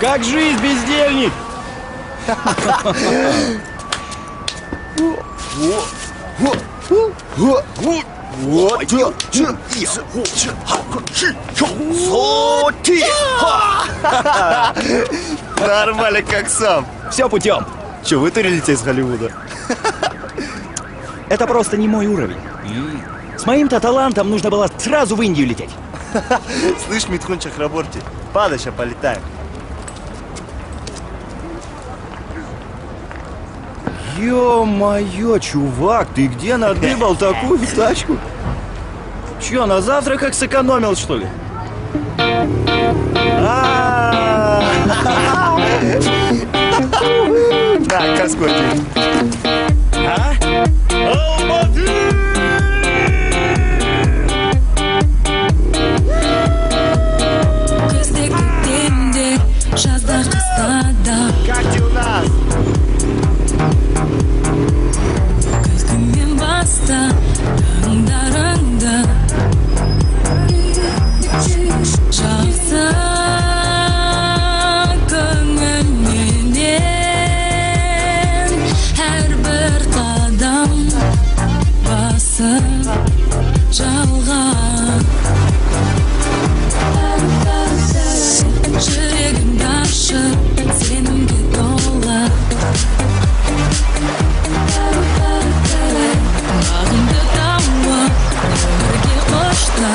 Как жизнь, бездельник? Нормально, как сам. Все путем. Че, вытурились из Голливуда? Это просто не мой уровень. С моим-то талантом нужно было сразу в Индию лететь. Слышь, Митхун Чакраборти, падай, ща полетаем. Ё-моё, чувак, ты где надыбал такую тачку? Чё, на завтраках сэкономил, что ли? Так, Каскоти. А? Как ты у нас?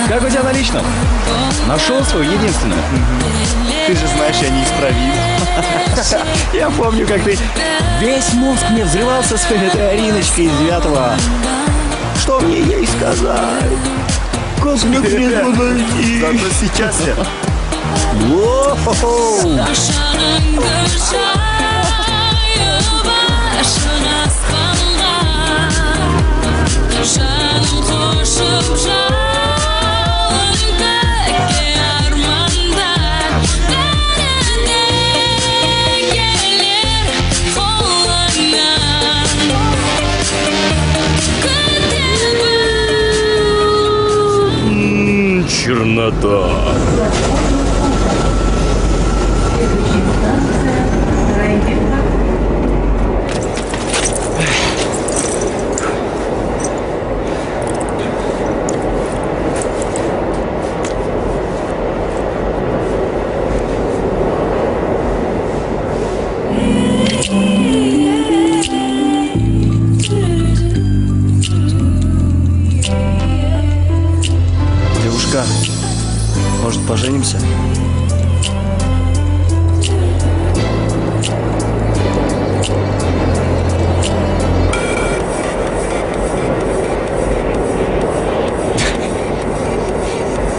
Как у тебя на личном? Нашел свою единственную? Ты же знаешь, я неисправим. Я помню, как ты весь мозг мне взрывался с этой Ариночкой из 9-го. Что мне ей сказать? Как мне грязно найти? Зато сейчас я. Воу! Чернота. Девушка, может, поженимся?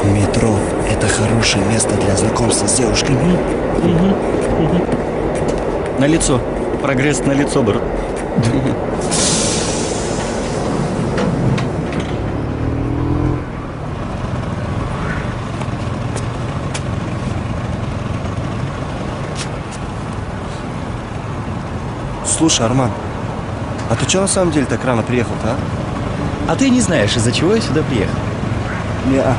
Метро – это хорошее место для знакомства с девушками. На лицо. Прогресс на лицо, брат. Слушай, Арман, а ты что на самом деле так рано приехал-то, а? А ты не знаешь, из-за чего я сюда приехал? Не-а.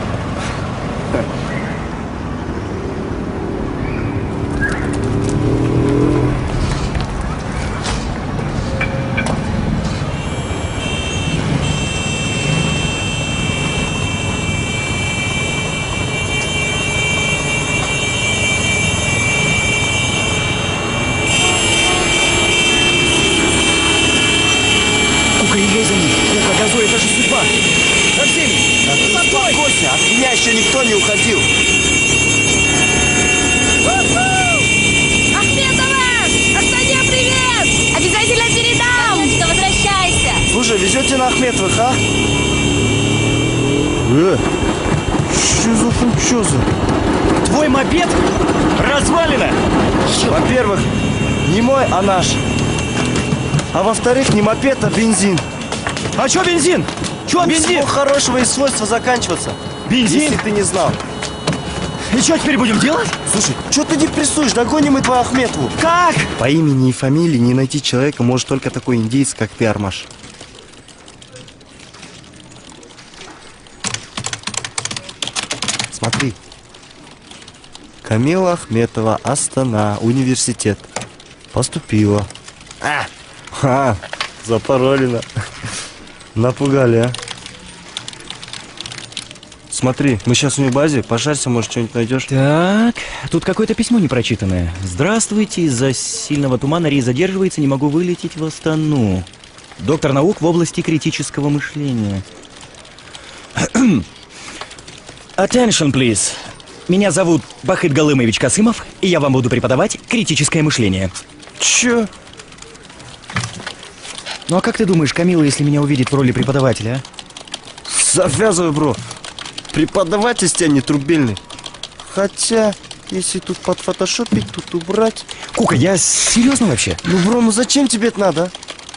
Кука, езжай за ним. Кука, газуй, это же судьба. За всеми. Успокойся, от меня еще никто не уходил. Ахметова! Астане, привет! Обязательно передам! Сонечка, возвращайся! Слушай, везете на Ахметовых, а? Что за функчоза? Твой мопед развалина. Во-первых, не мой, а наш. А во-вторых, не мопед, а бензин. А чё бензин? Чё бензин? Всего хорошего и свойства заканчиваться. Бензин? Если ты не знал. И что теперь будем делать? Слушай, что ты депрессуешь? Догоним мы твою Ахметову. Как? По имени и фамилии не найти человека может только такой индейец, как ты, Армаш. Смотри. Камила Ахметова, Астана, университет. Поступила. Запаролено. Напугали, а. Смотри, мы сейчас у нее в базе, пошарься, может, что-нибудь найдешь. Так, тут какое-то письмо непрочитанное. Здравствуйте, из-за сильного тумана рейс задерживается, не могу вылететь в Астану. Доктор наук в области критического мышления. Attention, please. Меня зовут Бахыт Галымович Касымов, и я вам буду преподавать критическое мышление. Чё? Ну а как ты думаешь, Камила, если меня увидит в роли преподавателя, а? Завязывай, бро. Преподаватель с тебя не трубельный. Хотя, если тут подфотошопить, тут убрать. Кука, я серьезно вообще? Ну, бро, ну зачем тебе это надо?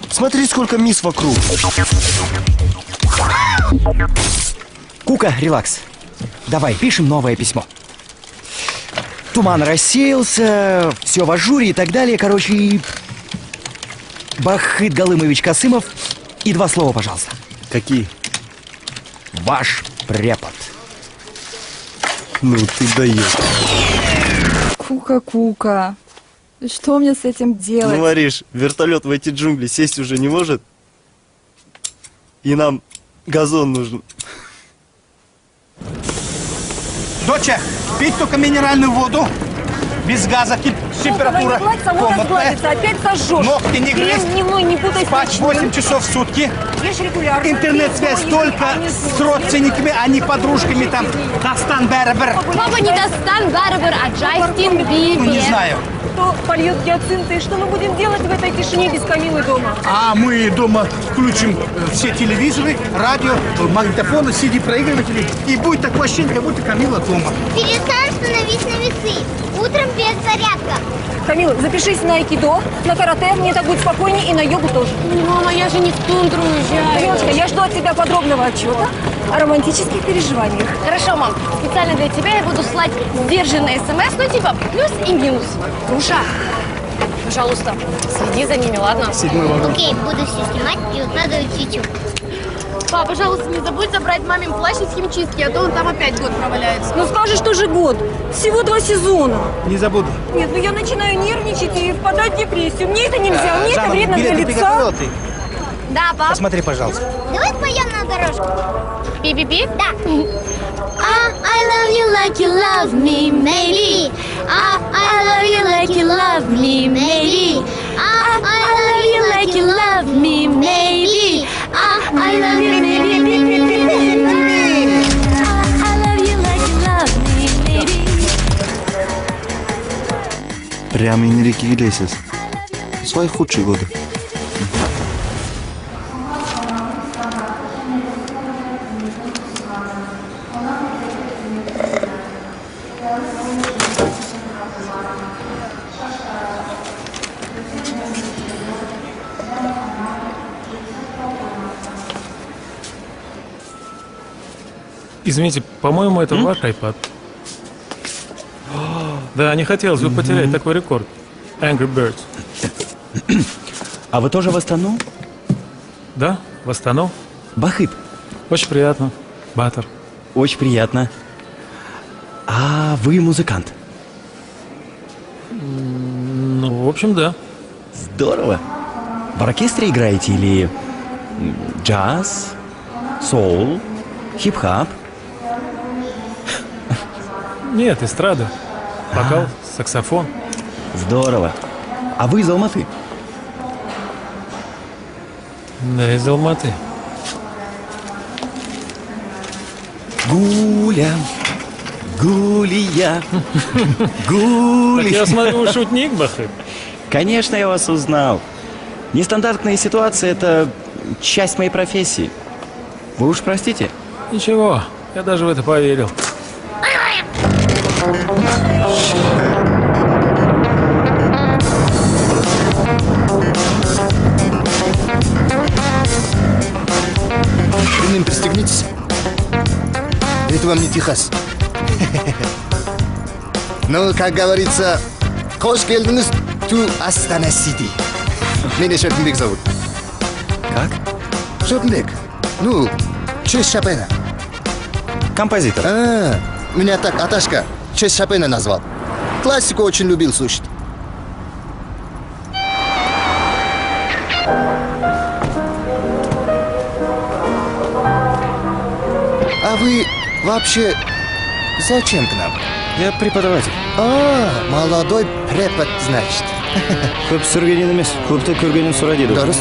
Смотри, сколько мисс вокруг. Кука, релакс. Давай, пишем новое письмо. Туман рассеялся, все в ажуре и так далее. Короче, Бахыт Галымович Касымов. И 2 слова, пожалуйста. Какие? Ваш препод. Ну ты даешь. Кука-кука. Что мне с этим делать? Ну, Мариш, вертолет в эти джунгли сесть уже не может. И нам газон нужен. Доча, пить только минеральную воду. Без газа, температура комнатная. Опять сожжешь. Ногти не грызть. Не путай. Спать 8 часов в сутки. Ешь регулярно. Интернет-связь только с родственниками, а не подружками там. Дастан Бербер. Папа не Дастан Барбер, а Джастин Бибер. Ну, не знаю. Кто польет гиацинты? Что мы будем делать в этой тишине без Камилы дома? А мы дома включим все телевизоры, радио, магнитофоны, CD-проигрыватели. И будет такое ощущение, как будто Камила дома. Перестань становись на весы. Утром без зарядка. Камила, запишись на айкидо, на карате, мне так будет спокойнее, и на йогу тоже. Мама, я же не в тундру уезжаю. Камилочка, я жду от тебя подробного отчета о романтических переживаниях. Хорошо, мам. Специально для тебя я буду слать сдержанные смс, ну типа плюс и минус. Руша, пожалуйста, следи за ними, ладно? Окей, буду все снимать и укладывать в YouTube. Пап, пожалуйста, не забудь забрать мамин плащ из химчистки, а то он там опять год проваляется. Ну скажешь, что же год? Всего 2 сезона. Не забуду. Нет, ну я начинаю нервничать и впадать в депрессию. Мне это нельзя, мне это вредно для билеты лица. приготовила ты? Да, пап. Посмотри, пожалуйста. Давай поем на дорожку. Пи-пи-пи? Да. I love you like you love me, maybe. I love you like you love me, maybe. I love you like you love me, maybe. I love you, maybe. I love you like you love me, maybe. Прямо Энрике Иглесиас. Свои худшие годы. Извините, по-моему, это ваш iPad. Да, не хотелось бы потерять такой рекорд. Angry Birds. А вы тоже в Астану? Да, в Астану. Бахыт, Очень приятно. Батер. очень приятно. А вы музыкант? Ну, в общем, да. Здорово. В оркестре играете или джаз, соул, хип-хап? Нет, эстрада. Вокал, саксофон. Здорово. А вы из Алматы? Да, из Алматы. Гуля, Гулия, Так Гуля. я смотрю, шутник, Бахыт. Конечно, я вас узнал. Нестандартные ситуации – это часть моей профессии. Вы уж простите. Ничего, я даже в это поверил. Ремнем пристегнитесь. Это вам не Техас. Ну, как говорится, хош келдиңиз to Астана City. Меня Шотенбек зовут. Как? Шотенбек. Ну, в честь Шопена. Композитор. Меня так Аташка в честь Шопена назвал. Классику очень любил слушать. А вы вообще зачем к нам? Я преподаватель. Молодой препод, значит. Көп сүргенен емес, көпті көргенен сұра дейді. Дұрыс.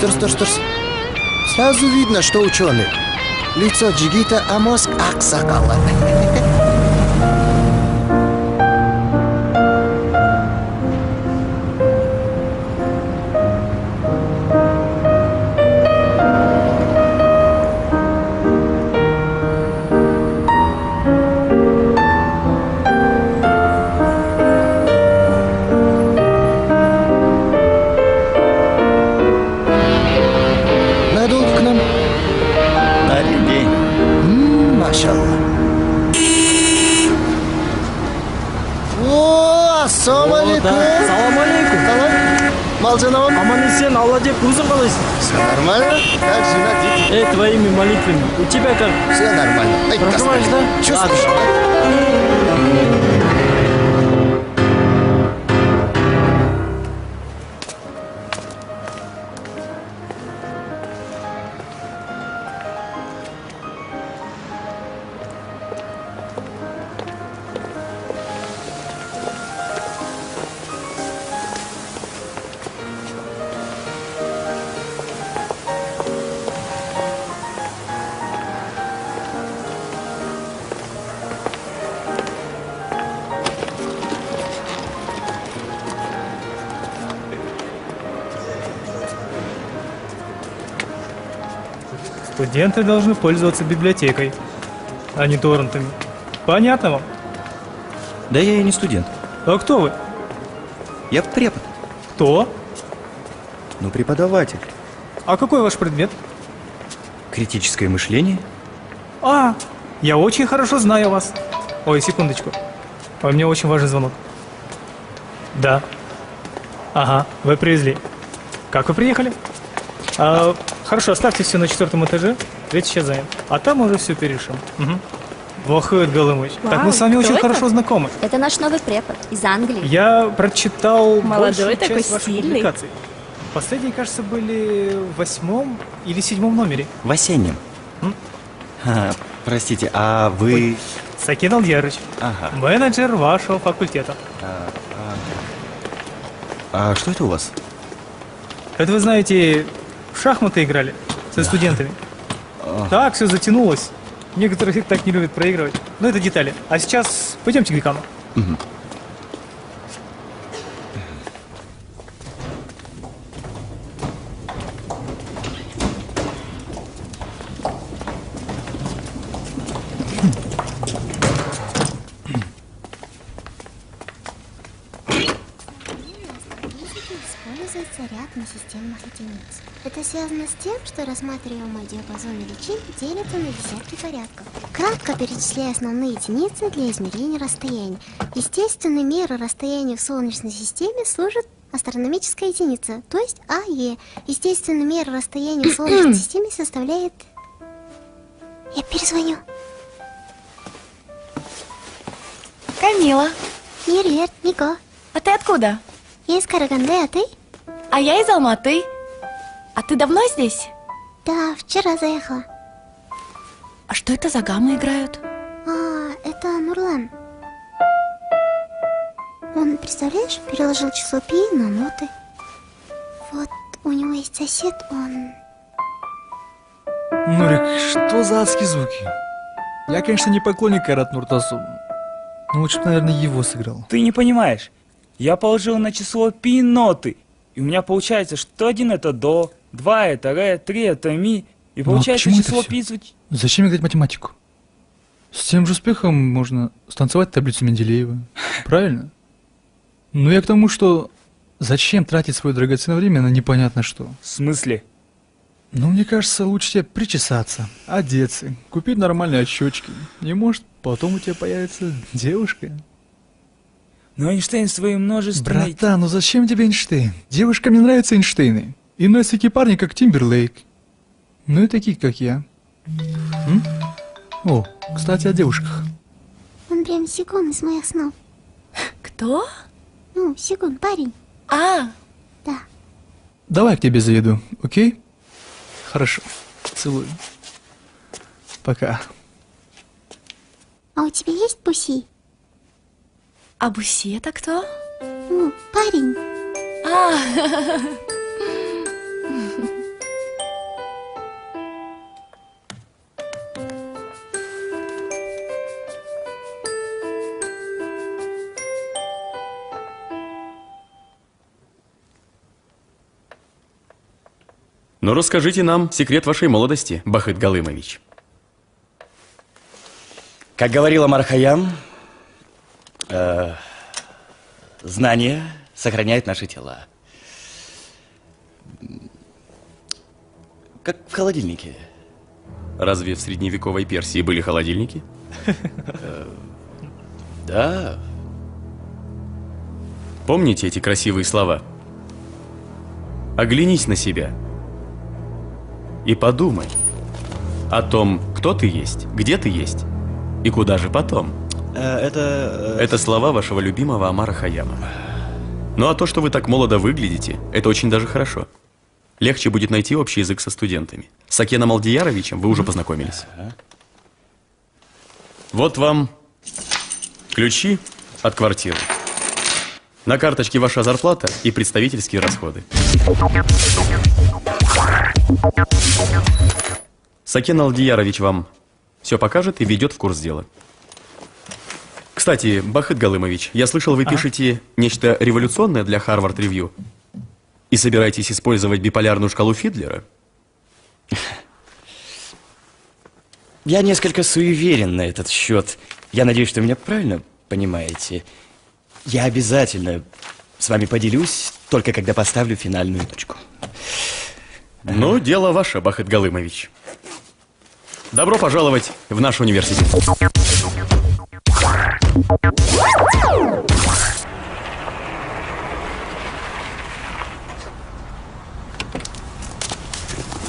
Сразу видно, что ученый. Лицо джигита, а мозг аксакала. Надолго к нам? На один день. Машаллах. О, ассалам алейкум. Салам алейкум. Малжанам. Аман-есен, Алла деп өзің қалайсың? Все нормально? Как жена, дети? Твоими молитвами. У тебя как? Все нормально. Ай, Проживаешь, Господи. да? Чувствуешь? Студенты должны пользоваться библиотекой, а не торрентами. Понятно вам? Да я и не студент. А кто вы? Я препод. Кто? Ну, преподаватель. А какой ваш предмет? Критическое мышление. А, я очень хорошо знаю вас. Ой, секундочку. У меня очень важный звонок. Да. Ага, вы привезли. Как вы приехали? Хорошо, оставьте все на 4-м этаже. Ведь сейчас занят. А там мы уже все перешим. Угу. Вахует Галымыч. Так мы с вами очень хорошо знакомы. Это наш новый препод из Англии. Я прочитал Молодой большую такой, часть ваших сильный. публикаций. Последние, кажется, были в 8-м или 7-м номере. В осеннем. Простите, а вы... Сакин Алдьярыч, Ага. менеджер вашего факультета. А что это у вас? Это вы знаете, в шахматы играли со студентами. Так, все затянулось. Некоторые так не любят проигрывать. Но это детали. А сейчас пойдемте к декану. Используется ряд несистемных единиц. Это связано с тем, что рассматриваемый диапазон величин делится на десятки порядков. Кратко перечисляя основные единицы для измерения расстояний. Естественной мерой расстояния в Солнечной системе служит астрономическая единица, то есть АЕ. Естественная мера расстояния в Солнечной системе составляет... Я перезвоню. Камила, Привет, Нико. а ты откуда? Я из Караганды, а ты? А я из Алматы. А ты давно здесь? Да, вчера заехала. А что это за гаммы играют? Это Нурлан. Он, представляешь, переложил число пи на ноты. Вот у него есть сосед, он... Нурик, что за адские звуки? Я, конечно, не поклонник Айрат Нуртасу, но лучше бы, наверное, его сыграл. Ты не понимаешь. Я положил на число пи ноты. И у меня получается, что 1 это до, 2 это ре, 3 это ми. И получается почему это число всё? пи звучит. Зачем играть математику? С тем же успехом можно станцевать таблицу Менделеева. Правильно? Ну я к тому, что зачем тратить свое драгоценное время на непонятно что? В смысле? Ну, мне кажется, лучше тебе причесаться, одеться, купить нормальные очечки. И может, потом у тебя появится девушка. Но Эйнштейн свои множественные... Братан, ну зачем тебе Эйнштейн? Девушкам не нравятся Эйнштейны. И носят такие парни, как Тимберлейк. Ну и такие, как я. О, кстати, о девушках. Он прям секунд из моих снов. Кто? Ну, Сегун, парень. А, Да. Давай я к тебе заеду, окей? Хорошо. Целую. Пока. А у тебя есть буси? а Буси это кто? Ну, парень. Ну, расскажите нам секрет вашей молодости, Бахыт Галымович. Как говорил Омар Хайям, знания сохраняют наши тела. Как в холодильнике. Разве в средневековой Персии были холодильники? Да. Помните эти красивые слова? Оглянись на себя и подумай о том, кто ты есть, где ты есть и куда же потом. Это слова вашего любимого Омара Хайяма. Ну а то, что вы так молодо выглядите, это очень даже хорошо. Легче будет найти общий язык со студентами. С Акеном Алдияровичем вы уже познакомились. Вот вам ключи от квартиры. На карточке ваша зарплата и представительские расходы. Сакен Алдиярович вам все покажет и ведет в курс дела. Кстати, Бахыт Галымович, я слышал, вы пишете нечто революционное для Harvard Review и собираетесь использовать биполярную шкалу Фидлера? Я несколько суеверен на этот счет. Я надеюсь, что меня правильно понимаете. Я обязательно с вами поделюсь, только когда поставлю финальную точку. Ну, дело ваше, Бахыт Галымович. Добро пожаловать в наш университет.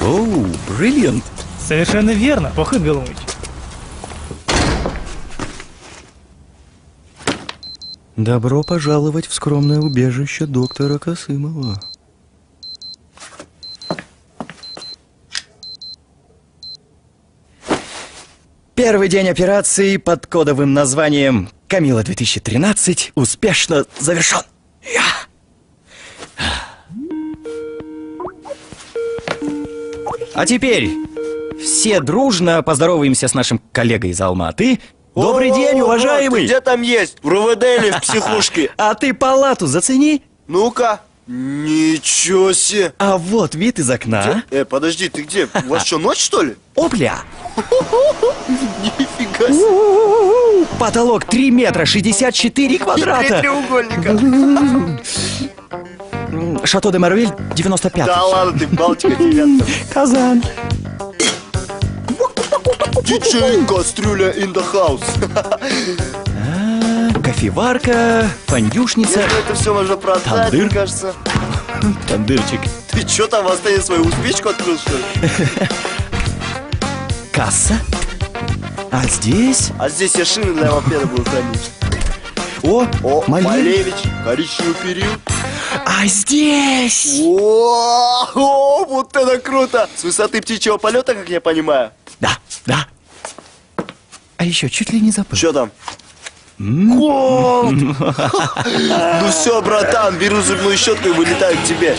Оу, бриллиант. Совершенно верно, Бахыт Галымович. Добро пожаловать в скромное убежище доктора Касымова. Первый день операции под кодовым названием «Камила-2013» успешно завершен. А теперь все дружно поздороваемся с нашим коллегой из Алматы. Добрый день, уважаемый! Где там есть? В РУВД или в психушке? А ты палату зацени. Ну-ка. Ничего себе. А вот вид из окна. Подожди, ты где? У вас что, ночь, что ли? Опля! Нифига себе. Потолок 3 метра 64 квадрата. 3 треугольника. Шато де Марвиль 95. Да ладно, ты Балтика 9. Казан. Диджей Кастрюля in the house. Кофеварка, фондюшница. Это все можно продать, Тандыр. мне кажется. Тандырчик. Ты что там, в Астане свою успечку открыл, что ли? Касса. А здесь? А здесь я шины для мопеда буду хранить. О, Малевич, коричневый период. А здесь? О, вот это круто! С высоты птичьего полета, как я понимаю. Да. А еще чуть ли не забыл. Что там? Гол! Ну все, братан, беру зубную щетку и вылетаю к тебе.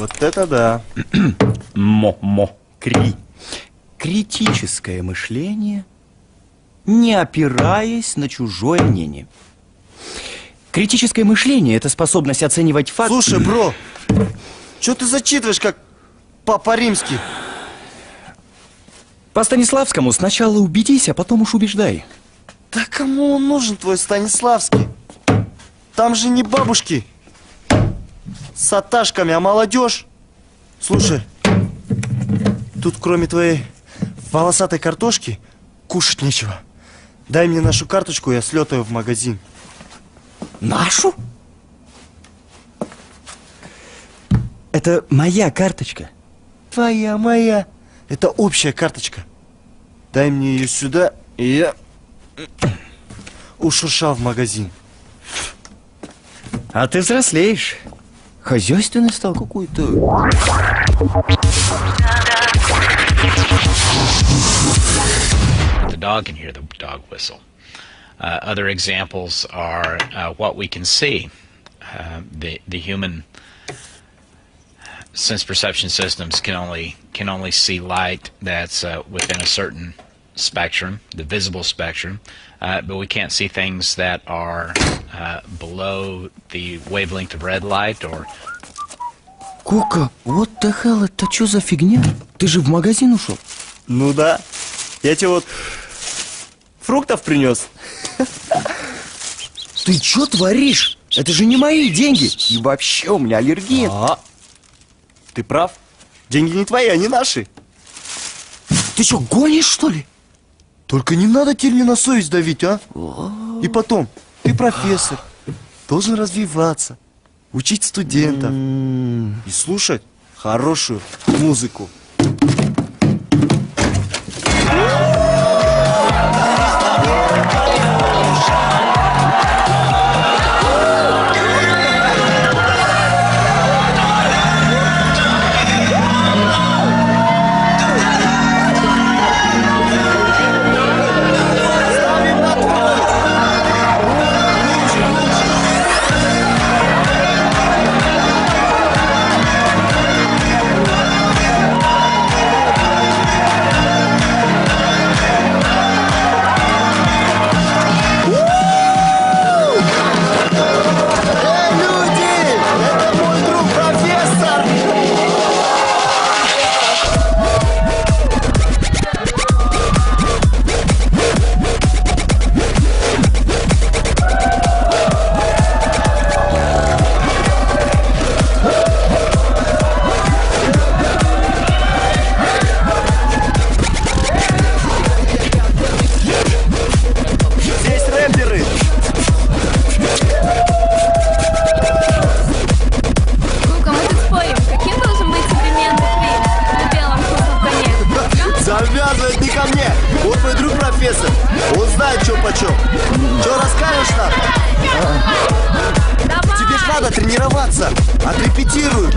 Вот это да. Критическое мышление, не опираясь на чужое мнение. Критическое мышление – это способность оценивать факты. Слушай, бро, что ты зачитываешь, как Папа Римский? По Станиславскому сначала убедись, а потом уж убеждай. Да кому он нужен, твой Станиславский? Там же не бабушки с аташками, а молодежь. Слушай, тут кроме твоей волосатой картошки кушать нечего. Дай мне нашу карточку, я слетаю в магазин. Нашу? Это моя карточка. Твоя, моя. Это общая карточка. Дай мне ее сюда, и я ушуршал в магазин. А ты взрослеешь. Хозяйственный стал какой-то. The dog can hear the dog whistle. Other examples are what we can see. The human sense perception systems can only see light that's within a certain spectrum, the visible spectrum, but we can't see things that are below the wavelength of red light or. Кока, what the hell, это что за фигня? Ты же в магазин ушел? Ну да. Я тебе вот фруктов принес. Ты что творишь? Это же не мои деньги. И вообще у меня аллергия. Ты прав. Деньги не твои, они наши. Ты что, гонишь, что ли? Только не надо тебе на совесть давить, а? И потом, ты профессор. Должен развиваться. Учить студентов. И слушать хорошую музыку. Завязывает не ко мне. Вот мой друг профессор. Он знает, что почем. Что расскажешь нам? Тебе ж надо тренироваться. Отрепетируй.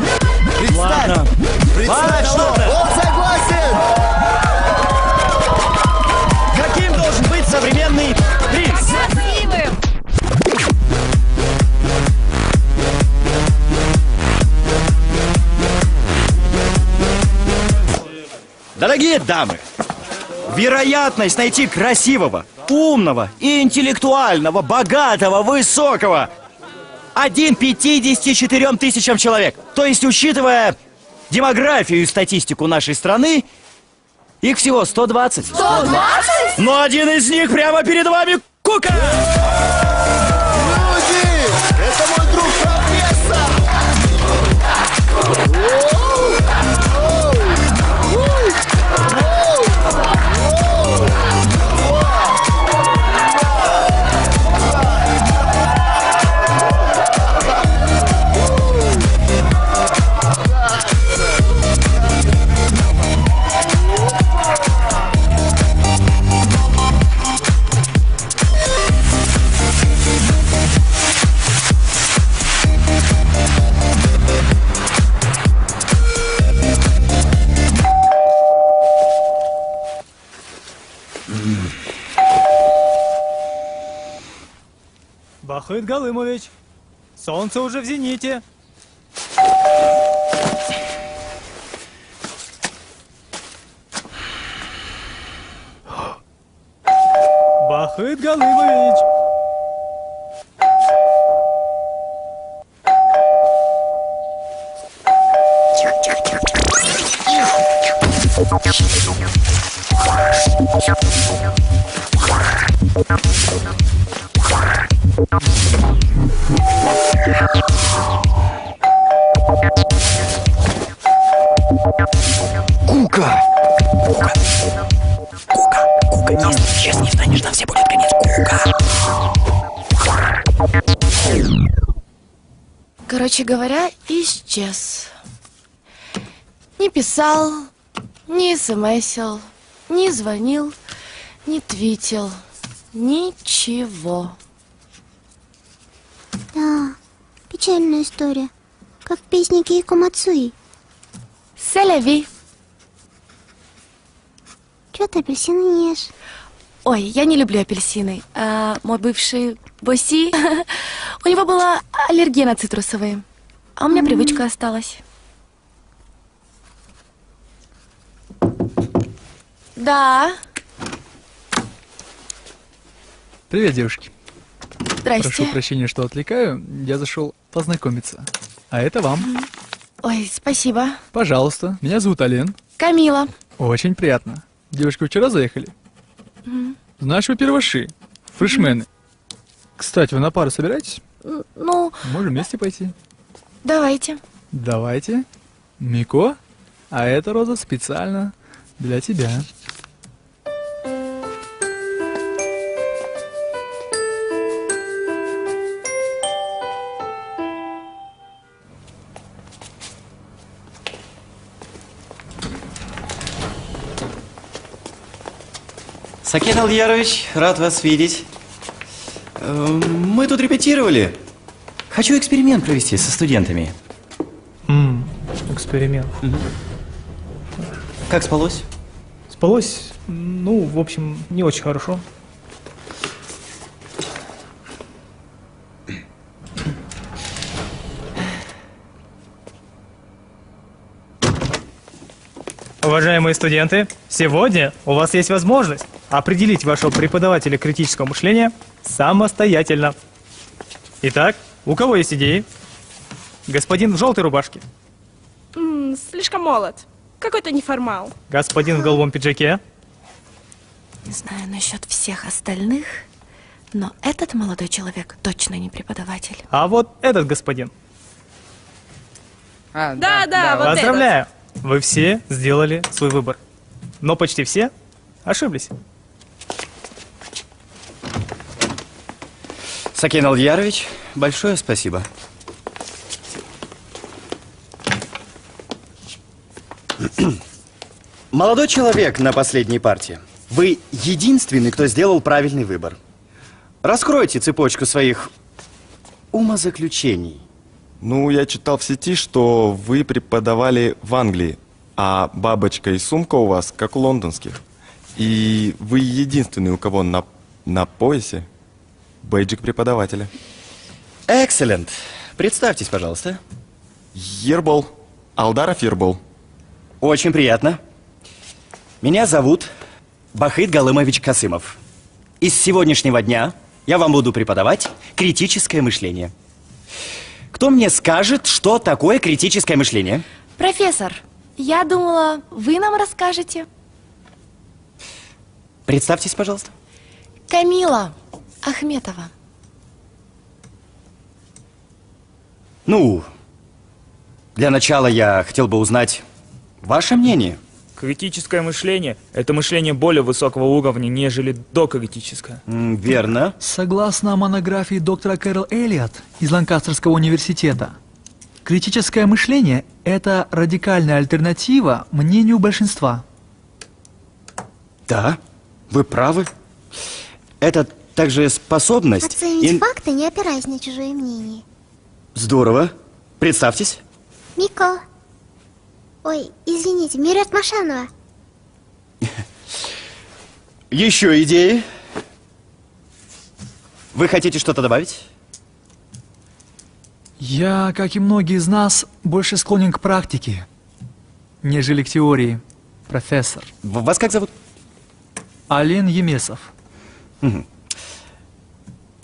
Представь. Представь, что... Он согласен! Каким должен быть современный принц? Красивым! Дорогие дамы, вероятность найти красивого, умного, интеллектуального, богатого, высокого 1 к 54 тысячам человек. То есть, учитывая демографию и статистику нашей страны, их всего 120. 120? Но один из них прямо перед вами — Кука! Люди! Это мой друг профессор! Бахыт Галымович, солнце уже в зените. Бахыт Галымович! Кука! Сейчас не встанешь, на все будет конец. Короче говоря, исчез. Не писал, не смсил, не звонил, не твитил. Ничего. Да, печальная история. Как в песне Кейко Мацуи. Селяви. Чё ты апельсины не ешь? Ой, я не люблю апельсины. А мой бывший Боси, у него была аллергия на цитрусовые. А у меня привычка осталась. Да. Привет, девушки. Здрасте. Прошу прощения, что отвлекаю. Я зашел познакомиться. А это вам. Ой, спасибо. Пожалуйста. Меня зовут Ален. Камила. Очень приятно. Девушки, вчера заехали? Знаешь, вы первоши. Фрешмены. Кстати, вы на пару собираетесь? Ну... Можем вместе пойти. Давайте. Давайте. Мико, а эта роза специально для тебя. Сакен Алдиярович, рад вас видеть. Мы тут репетировали. Хочу эксперимент провести со студентами. Эксперимент. Как спалось? Спалось, ну, в общем, не очень хорошо. Уважаемые студенты, сегодня у вас есть возможность определить вашего преподавателя критического мышления самостоятельно. Итак, у кого есть идеи? Господин в желтой рубашке. Слишком молод. Какой-то неформал. Господин в голубом пиджаке. Не знаю насчет всех остальных, но этот молодой человек точно не преподаватель. А вот этот господин. Да, вот Поздравляю! Вы все сделали свой выбор. Но почти все ошиблись. Сакен Алдиярович, большое спасибо. Молодой человек на последней партии. Вы единственный, кто сделал правильный выбор. Раскройте цепочку своих умозаключений. Ну, я читал в сети, что вы преподавали в Англии, а бабочка и сумка у вас как у лондонских. И вы единственный, у кого на поясе бейджик преподавателя. Экселлент. Представьтесь, пожалуйста. Ербол. Алдаров Ербол. Очень приятно. Меня зовут Бахыт Галымович Касымов. И с сегодняшнего дня я вам буду преподавать критическое мышление. Кто мне скажет, что такое критическое мышление? Профессор, я думала, вы нам расскажете. Представьтесь, пожалуйста. Камила Ахметова. Ну, для начала я хотел бы узнать ваше мнение. Критическое мышление – это мышление более высокого уровня, нежели докритическое. Верно. Согласно монографии доктора Кэрол Эллиот из Ланкастерского университета, критическое мышление – это радикальная альтернатива мнению большинства. Да, вы правы. Это также способность... Оценить факты, не опираясь на чужое мнение. Здорово. Представьтесь. Мико. Ой, извините, Мирет Машанова. Еще идеи? Вы хотите что-то добавить? Я, как и многие из нас, больше склонен к практике, нежели к теории, профессор. Вас как зовут? Ален Емесов.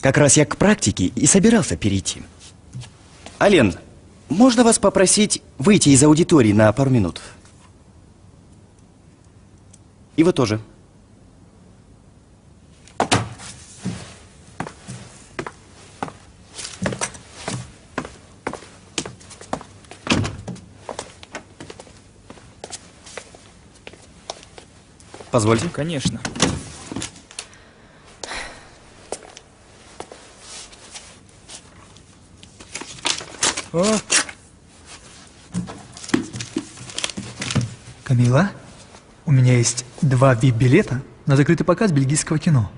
Как раз я к практике и собирался перейти. Ален, можно вас попросить выйти из аудитории на пару минут? И вы тоже. Позвольте. Конечно. О, Камила, у меня есть 2 VIP-билета на закрытый показ бельгийского кино.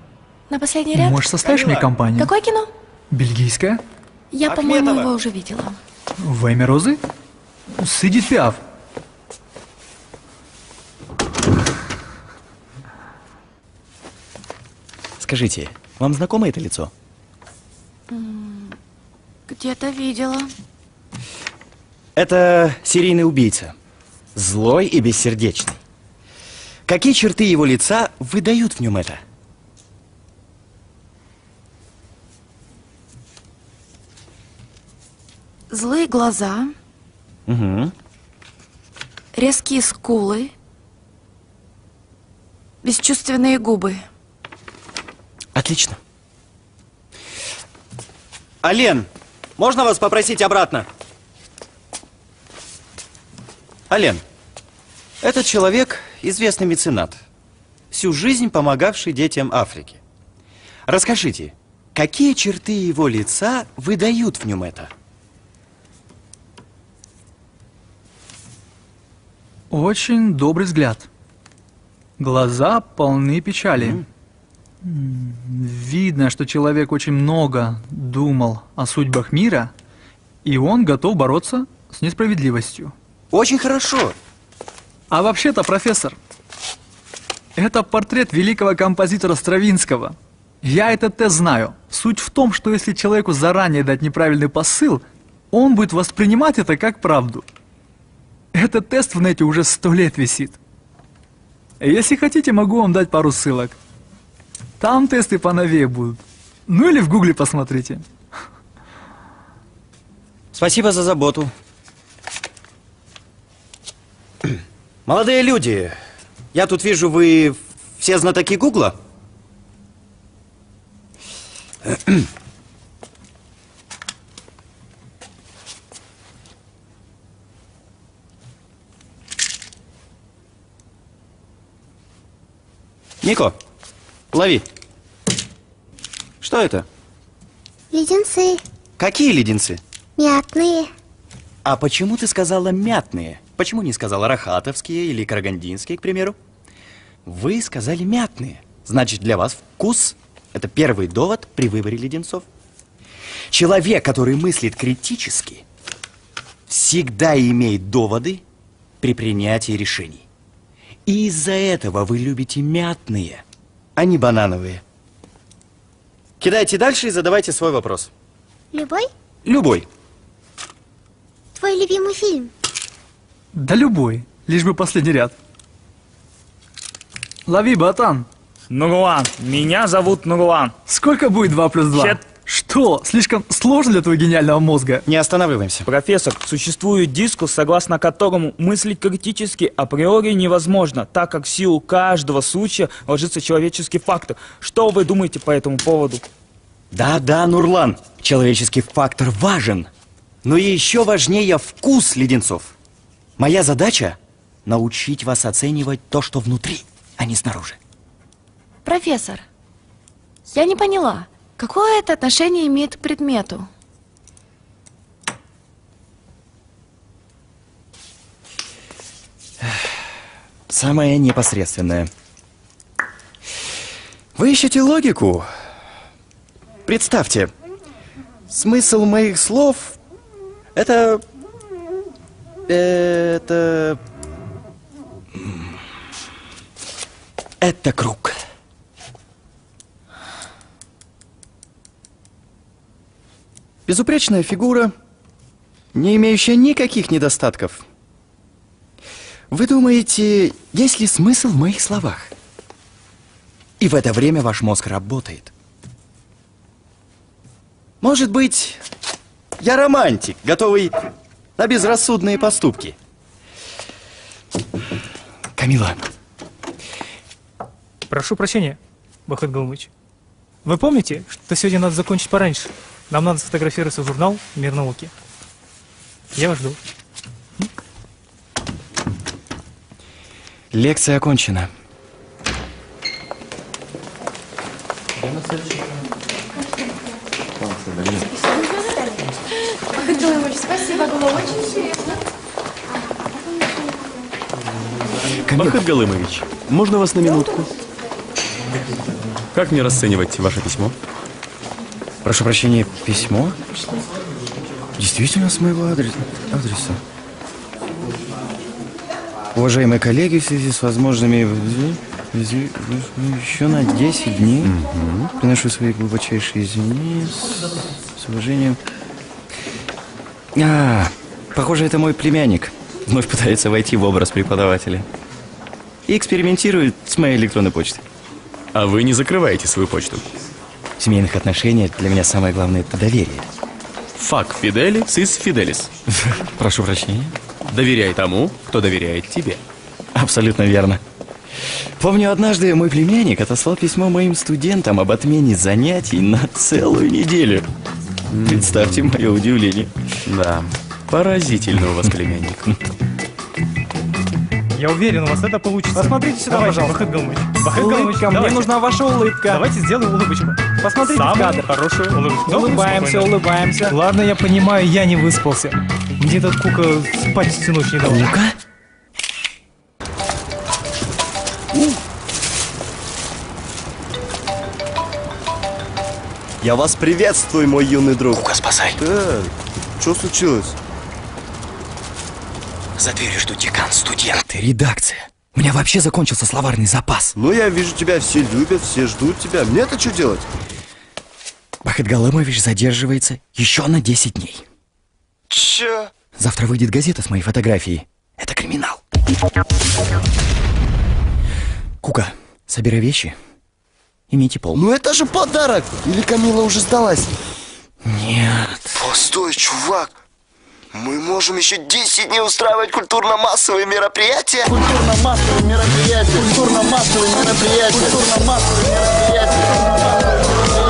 На последний ряд? Можешь составишь мне компанию? Какое кино? Бельгийское? Я, по-моему, его уже видела. Во имя Розы? С Эдит Пиаф. Скажите, вам знакомо это лицо? Где-то видела. Это серийный убийца. Злой и бессердечный. Какие черты его лица выдают в нем это? Злые глаза, Угу. резкие скулы, бесчувственные губы. Отлично. Ален, можно вас попросить обратно? Ален, этот человек известный меценат, всю жизнь помогавший детям Африки. Расскажите, какие черты его лица выдают в нем это? Очень добрый взгляд. Глаза полны печали. Видно, что человек очень много думал о судьбах мира, и он готов бороться с несправедливостью. Очень хорошо. А вообще-то, профессор, это портрет великого композитора Стравинского. Я этот тест знаю. Суть в том, что если человеку заранее дать неправильный посыл, он будет воспринимать это как правду. Этот тест в нете уже 100 лет висит. Если хотите, могу вам дать пару ссылок. Там тесты поновее будут. Ну или в гугле посмотрите. Спасибо за заботу. Молодые люди, я тут вижу, вы все знатоки Гугла? Нико, лови. Что это? Леденцы. Какие леденцы? Мятные. А почему ты сказала мятные? Почему не сказала рахатовские или карагандинские, к примеру? Вы сказали мятные. Значит, для вас вкус – это первый довод при выборе леденцов. Человек, который мыслит критически, всегда имеет доводы при принятии решений. И из-за этого вы любите мятные, а не банановые. Кидайте дальше и задавайте свой вопрос. Любой? Любой. Твой любимый фильм? Да любой, лишь бы последний ряд. Лови, ботан. Нурлан, меня зовут Нурлан. Сколько будет 2 плюс 2? Что, слишком сложно для твоего гениального мозга? Не останавливаемся. Профессор, существует дискурс, согласно которому мыслить критически априори невозможно, так как в силу каждого случая ложится человеческий фактор. Что вы думаете по этому поводу? Да, Нурлан, человеческий фактор важен. Но еще важнее вкус леденцов. Моя задача – научить вас оценивать то, что внутри, а не снаружи. Профессор, я не поняла, какое это отношение имеет к предмету? Самое непосредственное. Вы ищете логику? Представьте, смысл моих слов – это круг. Безупречная фигура, не имеющая никаких недостатков. Вы думаете, есть ли смысл в моих словах? И в это время ваш мозг работает. Может быть, я романтик, готовый на безрассудные поступки. Камила. Прошу прощения, Бахыт Галымыч. Вы помните, что сегодня надо закончить пораньше? Нам надо сфотографироваться в журнал «Мир науки». Я вас жду. Лекция окончена. Бахыт Галымыч, спасибо, было очень интересно. Бахыт Галымович, можно вас на минутку? Как мне расценивать ваше письмо? Прошу прощения, письмо? Действительно, с моего адреса. Уважаемые коллеги, в связи с возможными... Еще на 10 дней приношу свои глубочайшие извинения с уважением. Похоже, это мой племянник. Вновь пытается войти в образ преподавателя. И экспериментирует с моей электронной почтой. А вы не закрываете свою почту? В семейных отношениях для меня самое главное – это доверие. Фак фидели сис фиделис. Прошу прощения. Доверяй тому, кто доверяет тебе. Абсолютно верно. Помню, однажды мой племянник отослал письмо моим студентам об отмене занятий на целую неделю. Представьте мое удивление. Да, поразительный у вас племянник. Я уверен, у вас это получится. Посмотрите сюда, давайте, пожалуйста. Бахыт Галымыч. Бахыт Галымыч, Улыбка, мне давайте. нужна ваша улыбка. Давайте сделаем улыбочку. Посмотрите в Самую кадр. хорошую улыбочку. Улыбаемся, Спокойно. улыбаемся. Ладно, я понимаю, я не выспался. Мне этот Кука спать всю ночь не дал. Ну-ка. Я вас приветствую, мой юный друг. Кука, спасай. Что случилось? За дверью ждут декан, студенты, редакция. У меня вообще закончился словарный запас. Ну, я вижу, тебя все любят, все ждут тебя. Мне-то что делать? Бахыт Галымович задерживается еще на 10 дней. Че? Завтра выйдет газета с моей фотографией. Это криминал. Кука, собирай вещи. Имейте пол. Ну это же подарок! Или Камила уже сдалась? Нет. Постой, чувак! Мы можем еще 10 дней устраивать культурно-массовые мероприятия. Культурно-массовые мероприятия. Культурно-массовые мероприятия. Культурно-массовые мероприятия.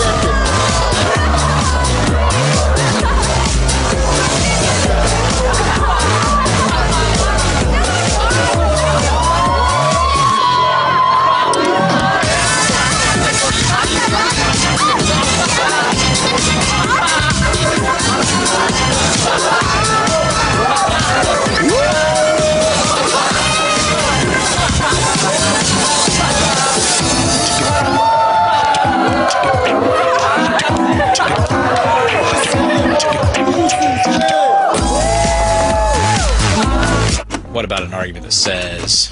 What about an argument that says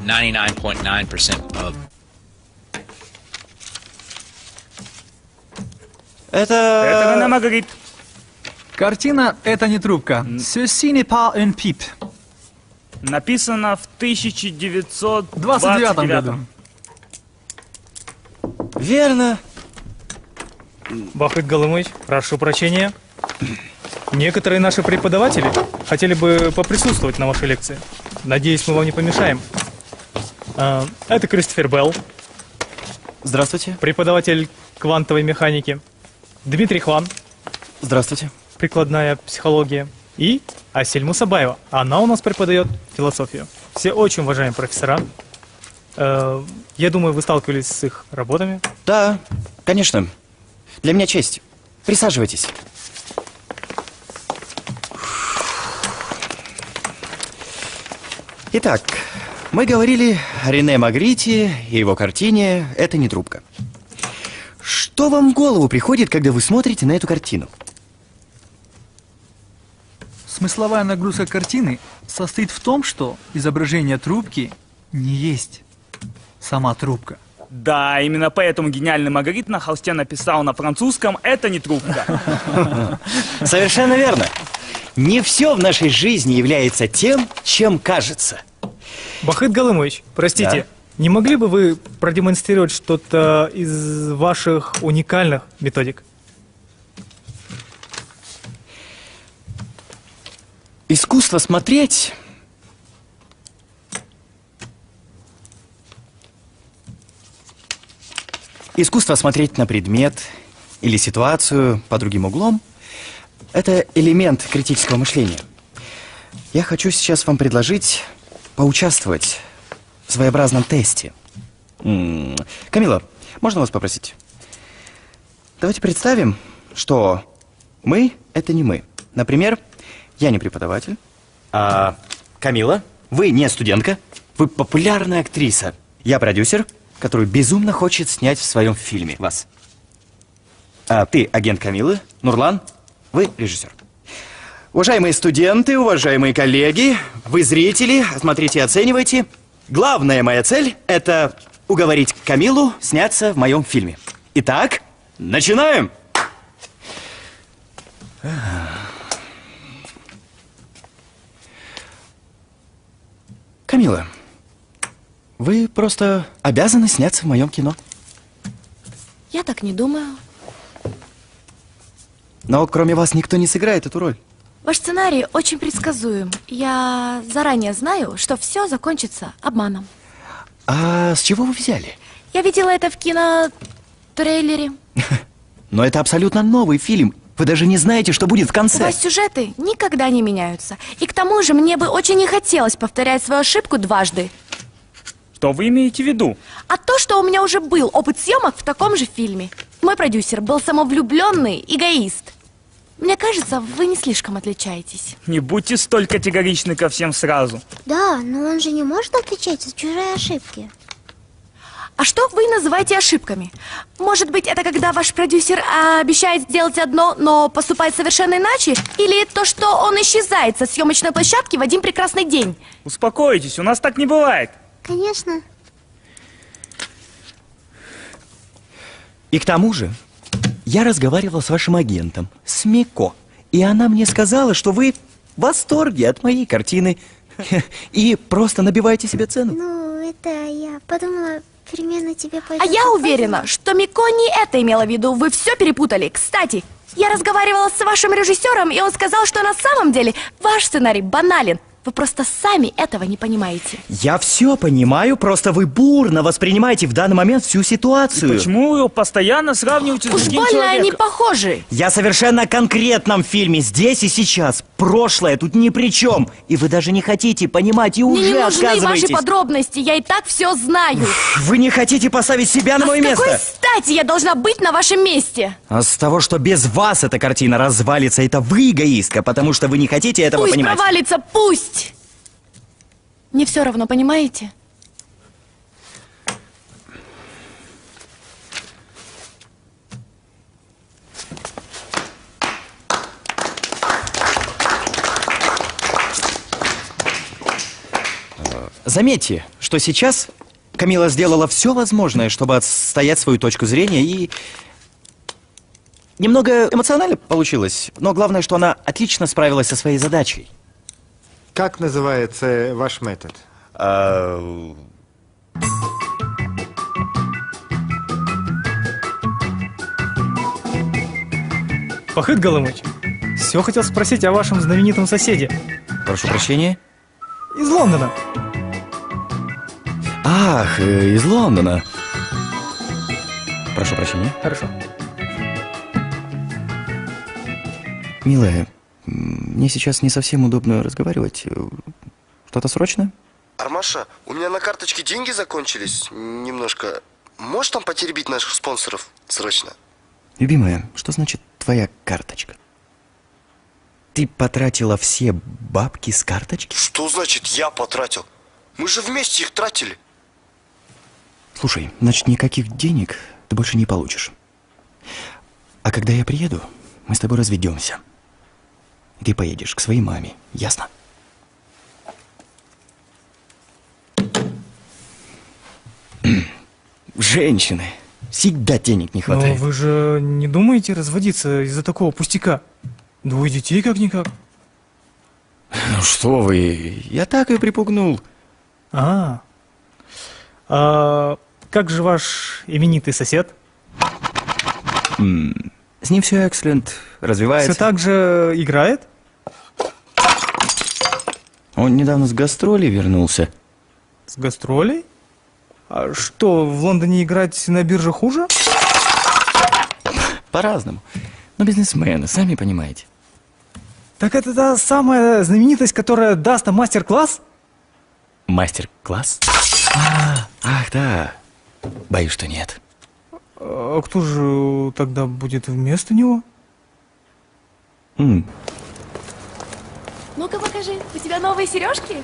99.9% of... Это Рене Магрит. Картина «Это не трубка». «Ceci n'est pas un pipe». Написано в 1929 году. Верно. Бахыт Галымыч, прошу прощения. Некоторые наши преподаватели хотели бы поприсутствовать на вашей лекции. Надеюсь, мы вам не помешаем. Это Кристофер Белл. Здравствуйте. Преподаватель квантовой механики. Дмитрий Хван. Здравствуйте. Прикладная психология. И Асель Мусабаева. Она у нас преподает философию. Все очень уважаемые профессора. Я думаю, вы сталкивались с их работами. Да, конечно. Для меня честь. Присаживайтесь. Итак, мы говорили о Рене Магрите и его картине «Это не трубка». Что вам в голову приходит, когда вы смотрите на эту картину? Смысловая нагрузка картины состоит в том, что изображение трубки не есть сама трубка. Да, именно поэтому гениальный Магрит на холсте написал на французском «Это не трубка». Совершенно верно. Не все в нашей жизни является тем, чем кажется. Бахыт Галымович, простите, Да? не могли бы вы продемонстрировать что-то из ваших уникальных методик? Искусство смотреть... Искусство смотреть на предмет или ситуацию под другим углом – это элемент критического мышления. Я хочу сейчас вам предложить поучаствовать в своеобразном тесте. Камила, можно вас попросить? Давайте представим, что мы – это не мы. Например, я не преподаватель, а Камила, вы не студентка, вы популярная актриса. Я продюсер, который безумно хочет снять в своем фильме вас. А ты агент Камилы, Нурлан, вы режиссер. Уважаемые студенты, уважаемые коллеги, вы зрители, смотрите и оценивайте. Главная моя цель – это уговорить Камилу сняться в моем фильме. Итак, начинаем! Камила, вы просто обязаны сняться в моем кино. Я так не думаю. Но кроме вас никто не сыграет эту роль. Ваш сценарий очень предсказуем. Я заранее знаю, что все закончится обманом. А с чего вы взяли? Я видела это в кинотрейлере. Но это абсолютно новый фильм. Вы даже не знаете, что будет в У конце. вас сюжеты никогда не меняются. И к тому же мне бы очень не хотелось повторять свою ошибку дважды. Что вы имеете в виду? А то, что у меня уже был опыт съемок в таком же фильме. Мой продюсер был самовлюбленный эгоист. Мне кажется, вы не слишком отличаетесь. Не будьте столь категоричны ко всем сразу. Да, но он же не может отвечать за чужие ошибки. А что вы называете ошибками? Может быть, это когда ваш продюсер обещает сделать одно, но поступает совершенно иначе? Или то, что он исчезает со съемочной площадки в один прекрасный день? Успокойтесь, у нас так не бывает. Конечно. И к тому же, я разговаривал с вашим агентом, с Мико, и она мне сказала, что вы в восторге от моей картины и просто набиваете себе цену. Ну, это я подумала, примерно тебе пойдет. А я уверена, что Мико не это имела в виду. Вы все перепутали. Кстати, я разговаривала с вашим режиссером, и он сказал, что на самом деле ваш сценарий банален. Вы просто сами этого не понимаете. Я все понимаю, просто вы бурно воспринимаете в данный момент всю ситуацию. Почему вы его постоянно сравниваете с Уж другим больно человеком? они похожи. Я совершенно конкретном фильме, здесь и сейчас. Прошлое тут ни при чем. И вы даже не хотите понимать и Мне уже не нужны ваши отказываетесь. подробности, я и так все знаю. Вы не хотите поставить себя на мое С место? какой стати я должна быть на вашем месте? А с того, что без вас эта картина развалится, это вы эгоистка, потому что вы не хотите этого Пусть понимать. провалится, пусть! Не все равно, понимаете? Заметьте, что сейчас Камила сделала все возможное, чтобы отстоять свою точку зрения, и немного эмоционально получилось, но главное, что она отлично справилась со своей задачей. Как называется ваш метод? Пахыт Галымыч, все хотел спросить о вашем знаменитом соседе. Прошу прощения. Из Лондона. Ах, из Лондона. Прошу прощения. Хорошо. Милая, мне сейчас не совсем удобно разговаривать. Что-то срочное? Армаша, у меня на карточке деньги закончились немножко. Можешь там потеребить наших спонсоров срочно? Любимая, что значит твоя карточка? Ты потратила все бабки с карточки? Что значит я потратил? Мы же вместе их тратили. Слушай, значит, никаких денег ты больше не получишь. А когда я приеду, мы с тобой разведемся. И ты поедешь к своей маме, ясно? Женщины. Всегда денег не Но хватает. вы же не думаете разводиться из-за такого пустяка? Двое детей как-никак. Ну что вы, я так и припугнул. А как же ваш именитый сосед? С ним все экселент, развивается. Все так же играет? Он недавно с гастролей вернулся. С гастролей? А что, в Лондоне играть на бирже хуже? По-разному. Но бизнесмены, сами понимаете. Так это та самая знаменитость, которая даст нам мастер-класс? Мастер-класс? Ах, да. Боюсь, что нет. А кто же тогда будет вместо него? Ну-ка покажи, у тебя новые сережки?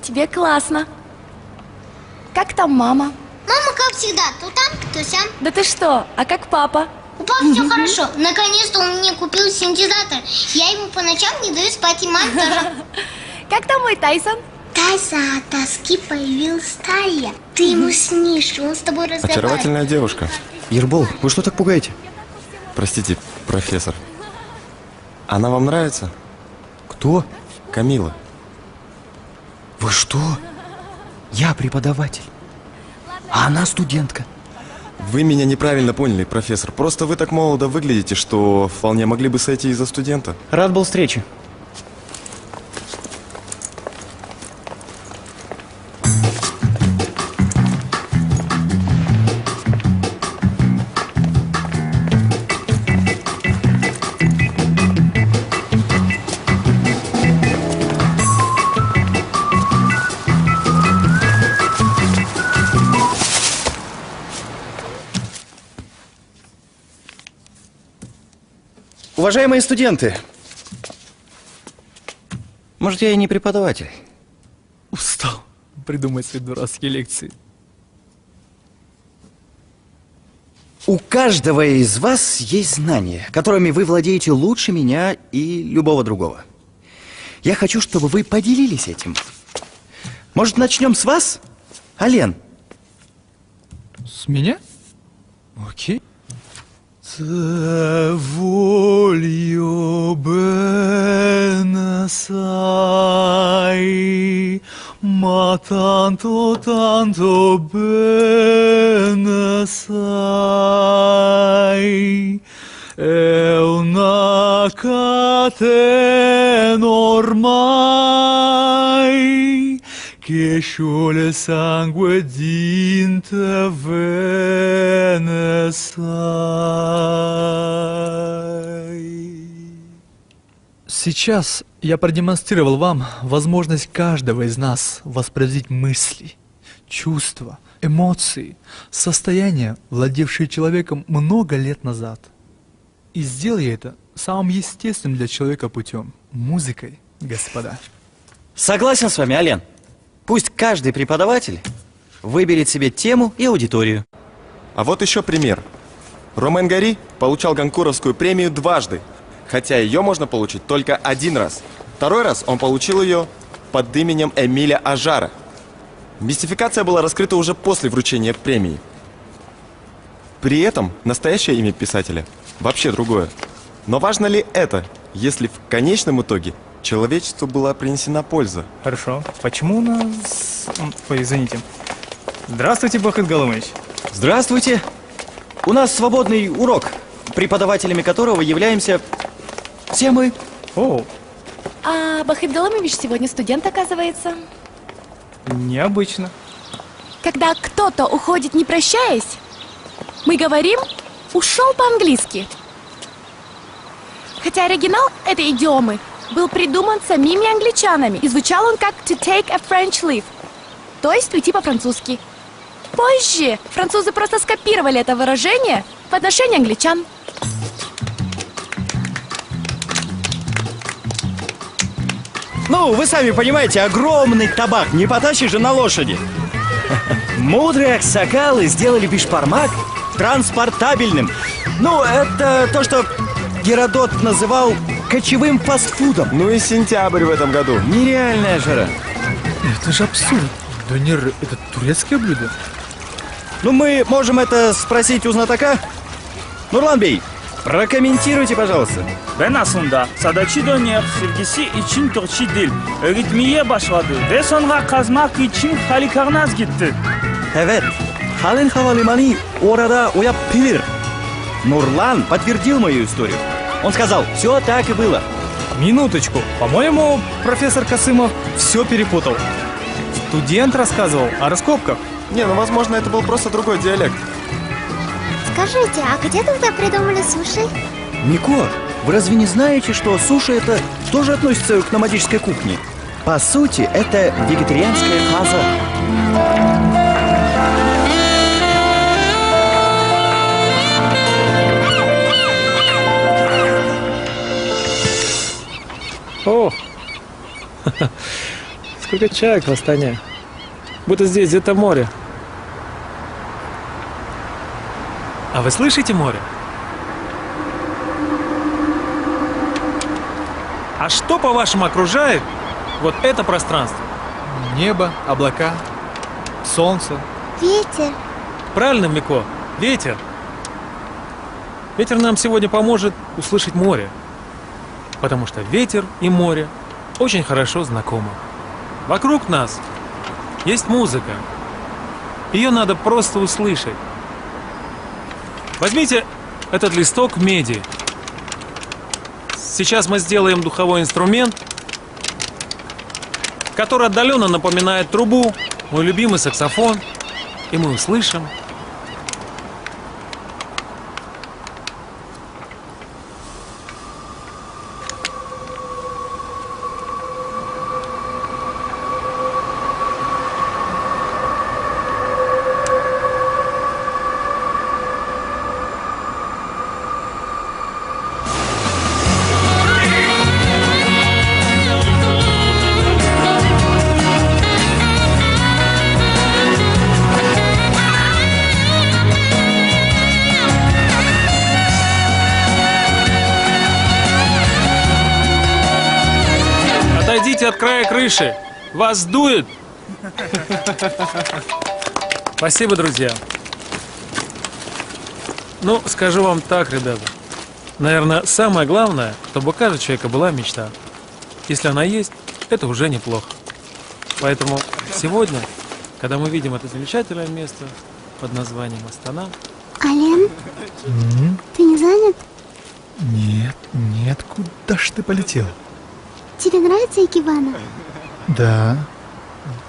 Тебе классно. Как там мама? Мама, как всегда, то там, то сям. Да ты что, а как папа? У папы все хорошо. Наконец-то он мне купил синтезатор. Я ему по ночам не даю спать, и мать тоже. Как там мой Тайсон? Тайсон от тоски появился Тая. Ты ему снишься, он с тобой разговаривает. Очаровательная девушка. Ербол, вы что так пугаете? Простите, профессор. Она вам нравится? Кто? Камила. Вы что? Я преподаватель, а она студентка. Вы меня неправильно поняли, профессор. Просто вы так молодо выглядите, что вполне могли бы сойти и за студента. Рад был встрече. Уважаемые студенты, может, я и не преподаватель. Устал придумать свои дурацкие лекции. У каждого из вас есть знания, которыми вы владеете лучше меня и любого другого. Я хочу, чтобы вы поделились этим. Может, начнем с вас, Ален? С меня? Окей. Te voglio bene, sai, ma tanto, tanto bene, sai, è una catena ormai che scioglie sangue din te vene, Сейчас я продемонстрировал вам возможность каждого из нас воспроизводить мысли, чувства, эмоции, состояния, владевшие человеком много лет назад. И сделал я это самым естественным для человека путем – музыкой, господа. Согласен с вами, Ален. Пусть каждый преподаватель выберет себе тему и аудиторию. А вот еще пример. Ромен Гори получал Гонкуровскую премию дважды, хотя ее можно получить только один раз. Второй раз он получил ее под именем Эмиля Ажара. Мистификация была раскрыта уже после вручения премии. При этом настоящее имя писателя вообще другое. Но важно ли это, если в конечном итоге человечеству была принесена польза? Хорошо. Почему у нас... Ой, извините. Здравствуйте, Бахыт Галымович. Здравствуйте. У нас свободный урок, преподавателями которого являемся все мы. О, А Бахыт Галымович сегодня студент, оказывается. необычно. Когда кто-то уходит, не прощаясь, мы говорим «ушел по-английски». Хотя оригинал этой идиомы был придуман самими англичанами, и звучал он как «to take a French leave», то есть уйти по-французски. Позже французы просто скопировали это выражение в отношении англичан. Ну, вы сами понимаете, огромный табак не потащишь же на лошади. Мудрые аксакалы сделали бишбармак транспортабельным. Ну, это то, что Геродот называл кочевым фастфудом. Ну и сентябрь в этом году. Нереальная жара. Это же абсурд. Донер – это турецкое блюдо. Ну, мы можем это спросить у знатока. Нурлан Бей, прокомментируйте, пожалуйста. Ben aslında sadachi döner sevgisi için Türkçe değil, öğretmeye başladı ve sonra kazmak için Halikarnaz gitti. Evet, Хален Хавалимани orada Ояп Пивер. Нурлан подтвердил мою историю. Он сказал, все так и было. Минуточку. По-моему, профессор Касымов все перепутал. Студент рассказывал о раскопках. Не, ну возможно это был просто другой диалект. Скажите, а где тогда придумали суши? Мико, вы разве не знаете, что суши это тоже относится к номадической кухне? По сути, это вегетарианская фаза. О, сколько чаек в Астане. Будто здесь где-то море. А вы слышите море? А что, по-вашему, окружает вот это пространство? Небо, облака, солнце. Ветер. Правильно, Мико, ветер. Ветер нам сегодня поможет услышать море. Потому что ветер и море очень хорошо знакомы. Вокруг нас есть музыка. Ее надо просто услышать. Возьмите этот листок меди. Сейчас мы сделаем духовой инструмент, который отдаленно напоминает трубу, мой любимый саксофон, и мы услышим. Отойдите от края крыши. Вас дует. Спасибо, друзья. Ну, скажу вам так, ребята. Наверное, самое главное, чтобы у каждого человека была мечта. Если она есть, это уже неплохо. Поэтому сегодня, когда мы видим это замечательное место под названием Астана... Ален, ты не занят? Нет, куда ж ты полетел? Тебе нравится икебана? Да,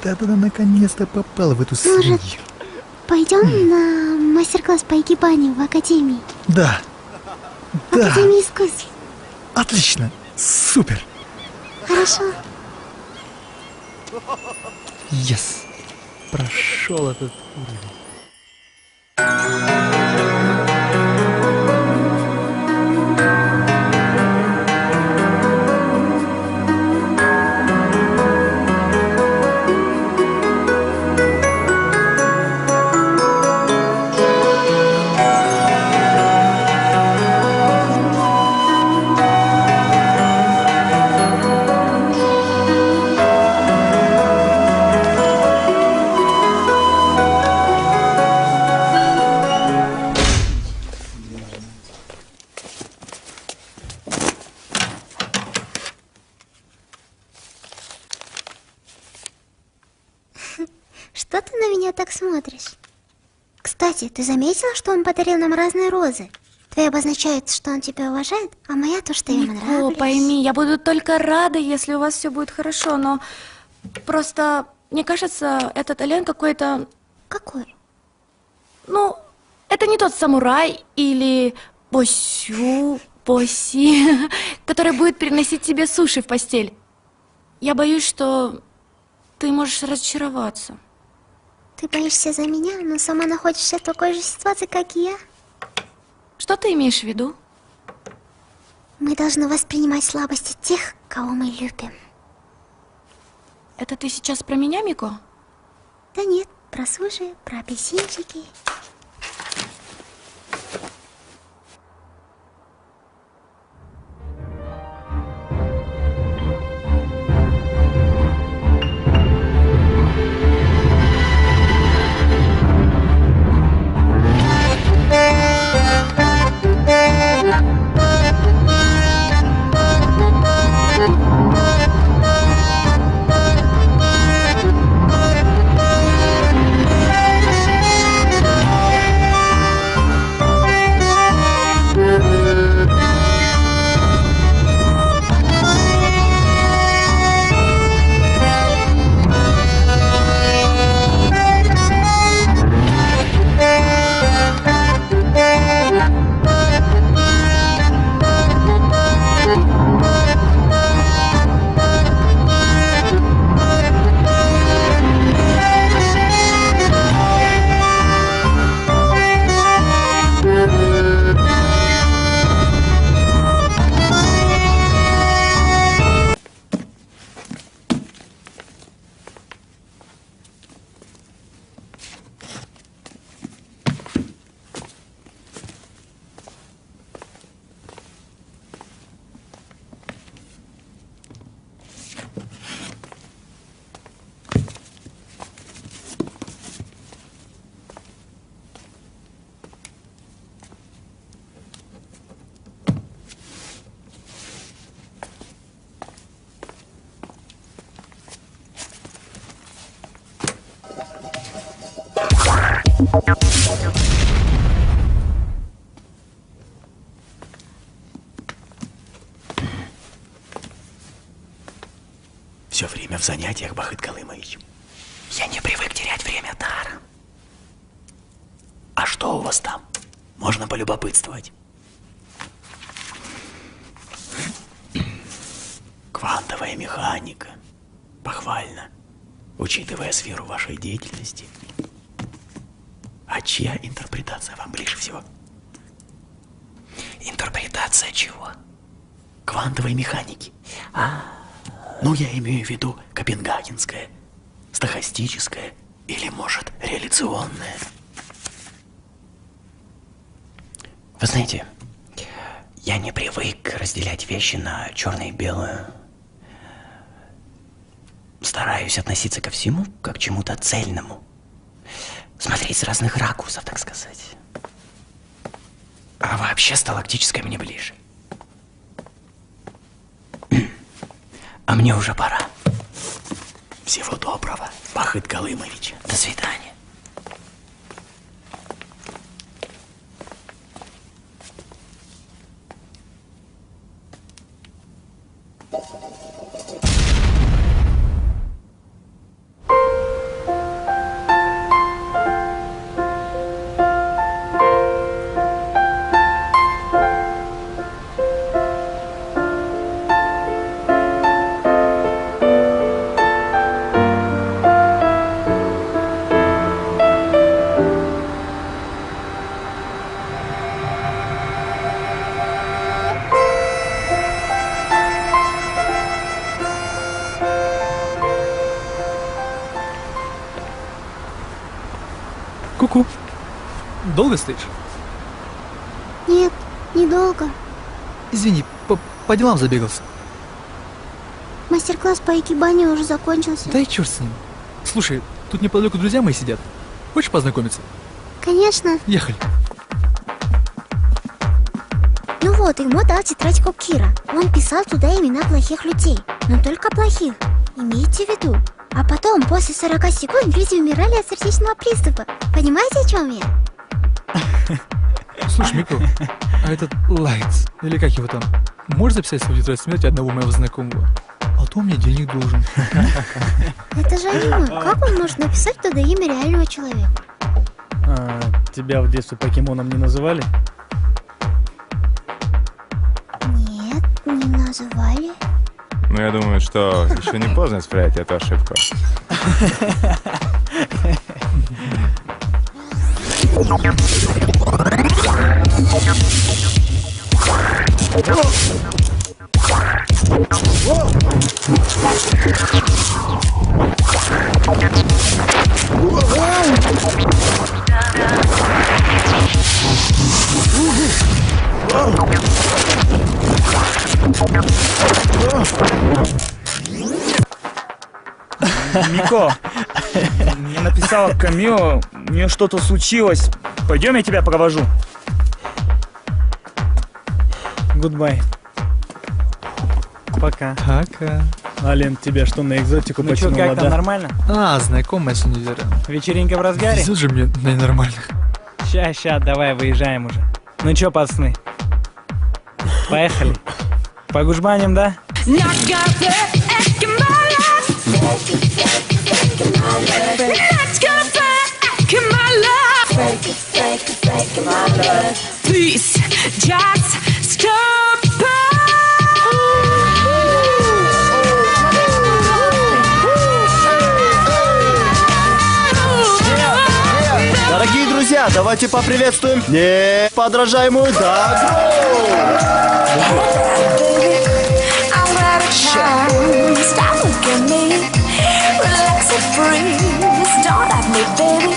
наконец-то попал в эту свинью. Может, пойдем на мастер-класс по икебане в академии? Да. Академии искусств. Отлично, супер. Хорошо. Yes, прошел этот уровень. Что ты на меня так смотришь? Кстати, ты заметила, что он подарил нам разные розы? Твоя обозначает, что он тебя уважает, а моя то, что ему нравлюсь. Пойми, я буду только рада, если у вас все будет хорошо, но просто, мне кажется, этот Ален какой-то... Какой? Ну, это не тот самурай или боси, который будет приносить тебе суши в постель. Я боюсь, что ты можешь разочароваться. Ты боишься за меня, но сама находишься в такой же ситуации, как и я. Что ты имеешь в виду? Мы должны воспринимать слабости тех, кого мы любим. Это ты сейчас про меня, Мико? Да нет, про суши, про апельсинчики. Все время в занятиях, Бахыт Галымович. Я не привык терять время даром. А что у вас там? Можно полюбопытствовать. Квантовая механика. Похвально. Учитывая сферу вашей деятельности. А чья интерпретация вам ближе всего? Интерпретация чего? Квантовой механики. Ну, я имею в виду копенгагенская, стохастическая или, может, реляционная. Вы знаете, я не привык разделять вещи на черное и белое. Стараюсь относиться ко всему как к чему-то цельному. Смотреть с разных ракурсов, так сказать. А вообще сталактическое мне ближе. А мне уже пора. Всего доброго, Бахыт Галымович. До свидания. Ку-ку. Долго стоишь? Нет, недолго. Извини, по делам забегался. Мастер-класс по икебане уже закончился. Да и черт с ним. Слушай, тут неподалеку друзья мои сидят. Хочешь познакомиться? Конечно. Ехали. Ну вот, ему дал тетрадьку Кира. Он писал туда имена плохих людей. Но только плохих. Имейте в виду. А потом, после 40 секунд, люди умирали от сердечного приступа. Понимаете, о чем я? Слушай, Мико, а этот Лайтс, или как его там, можешь записать свою тетрадь смерти одного моего знакомого? А то он мне денег должен. Это же аниме. Как он может написать туда имя реального человека? А, тебя в детстве покемоном не называли? Нет, не называли. Ну, я думаю, что еще не поздно исправить эту ошибку. Мико, мне написала Камио, у нее что-то случилось. Пойдем, я тебя провожу. Гудбай. Пока. Пока. Ален, тебя что, на экзотику Ну чё, потянуло, как там, да? нормально? А, знакомая с универа. Вечеринка в разгаре? Везет же мне на ненормальных. Ща, давай, выезжаем уже. Ну чё, пацаны? Поехали. По гужбаням, да? Please, just stop. Дорогие друзья, давайте поприветствуем неподражаемую Дагру! Stop looking at me, relax and freeze. Don't have me, baby.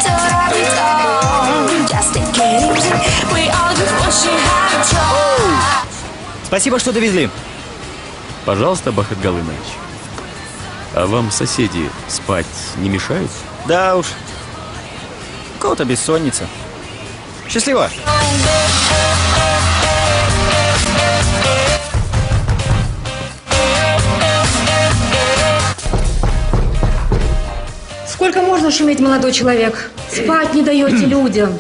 Don't have me, don't. Just take it easy. We all just wishing how to try. Спасибо, что довезли. Пожалуйста, Бахыт Галымович. А вам соседи спать не мешают? Да уж. У кого-то бессонница. Счастливо. Сколько Сколько можно шуметь, молодой человек? Спать не даете людям.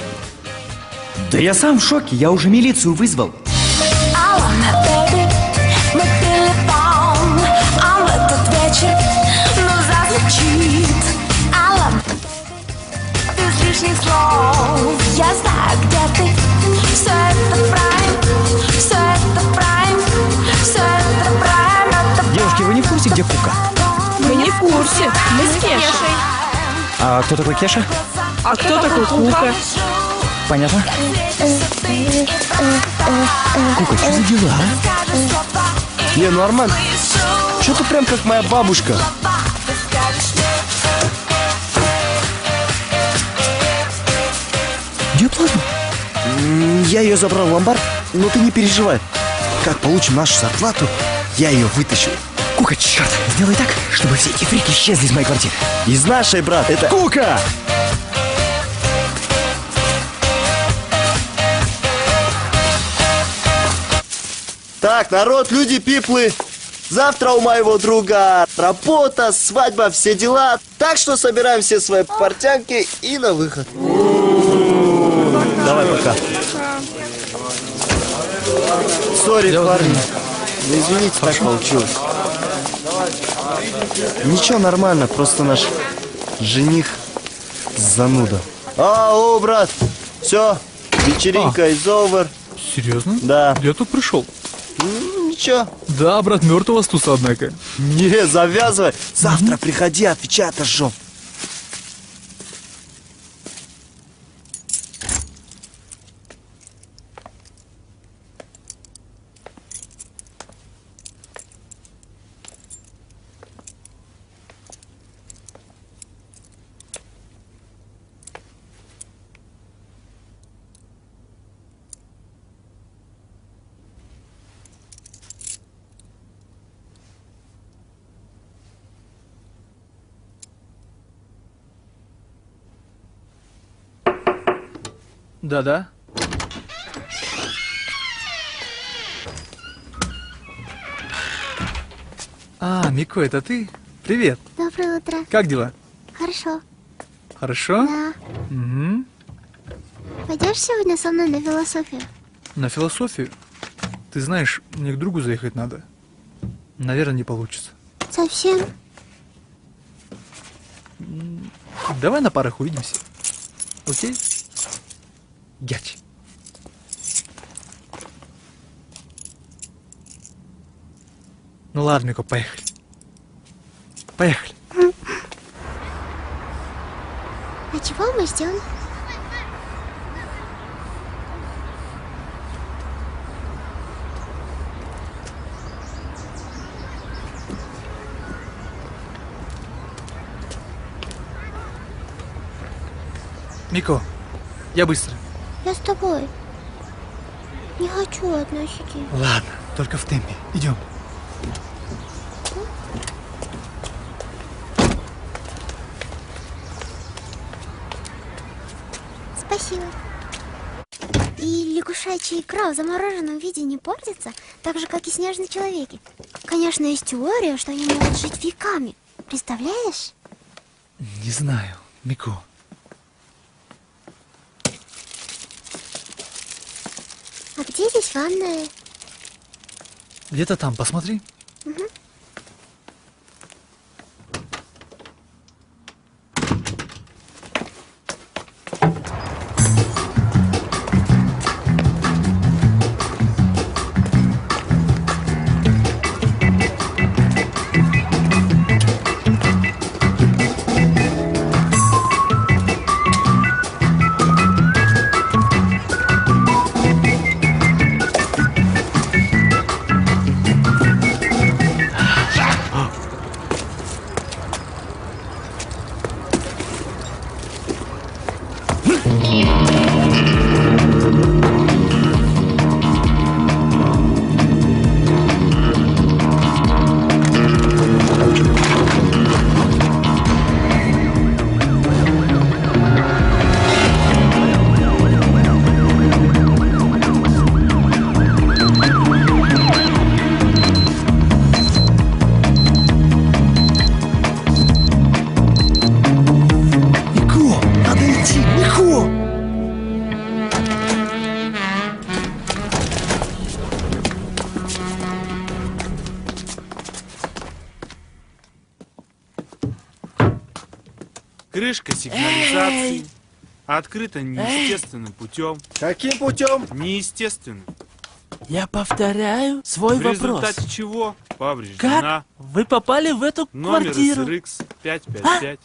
Да я сам в шоке, я уже милицию вызвал. Мой телефон, он в этот вечер, ну зазвучит. Алло, без лишних слов, я знаю, где ты. Все это прайм, все это прайм, все это прайм, это Девушки, вы не в курсе, где Кука? Мы не в курсе. Мы с Кешей. А кто такой Кеша? А кто такой Кука? Понятно. Кука, что за дела, а? Не, ну Арман, что ты прям как моя бабушка? Где плазма? Я ее забрал в ломбард, но ты не переживай. Как получим нашу зарплату, я ее вытащу. Кука, черт, сделай так, чтобы все эти фрики исчезли из моей квартиры. Из нашей, брат, это... Кука! Так, народ, люди, пиплы, завтра у моего друга работа, свадьба, все дела. Так что собираем все свои портянки и на выход. Давай, пока. Сори, парни. Ну, извините, так получилось. Ничего, нормально, просто наш жених зануда. О, брат, все, вечеринка is over. Серьезно? Да. Я тут пришел. Ничего. Да, брат, мертвого стуса, однако. Не, завязывай. Завтра приходи, отвечай, отожжем. Да-да. А, Мико, это ты? Привет. Доброе утро. Как дела? Хорошо. Хорошо? Да. Угу. Пойдешь сегодня со мной на философию? На философию? Ты знаешь, мне к другу заехать надо. Наверное, не получится. Совсем? Давай на парах увидимся. Окей? Гять. Ну ладно, Мико, поехали. Поехали. А чего мы ждем? Мико, я быстро. Я с тобой. Не хочу одной сидеть. Ладно, только в темпе. Идем. Спасибо. И лягушачья икра в замороженном виде не портится, так же, как и снежные человеки. Конечно, есть теория, что они могут жить веками. Представляешь? Не знаю, Мико. А где здесь ванная? Где-то там, посмотри. Угу. Крышка сигнализации открыта неестественным путем. Каким путем? Неестественным. Я повторяю свой В вопрос. результате чего повреждена Как вы попали в эту номер квартиру? SRX 555.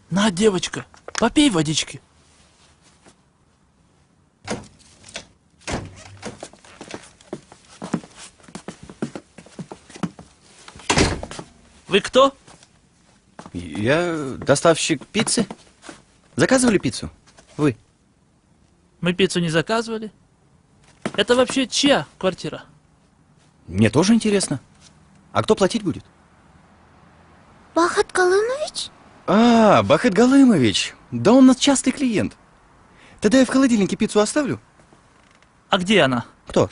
На, девочка, попей водички. Вы кто? Я доставщик пиццы. Заказывали пиццу? Вы? Мы пиццу не заказывали. Это вообще чья квартира? Мне тоже интересно. А кто платить будет? Бахат Галымович? А, Бахет Галымович. Да он у нас частый клиент. Тогда я в холодильнике пиццу оставлю. А где она? Кто?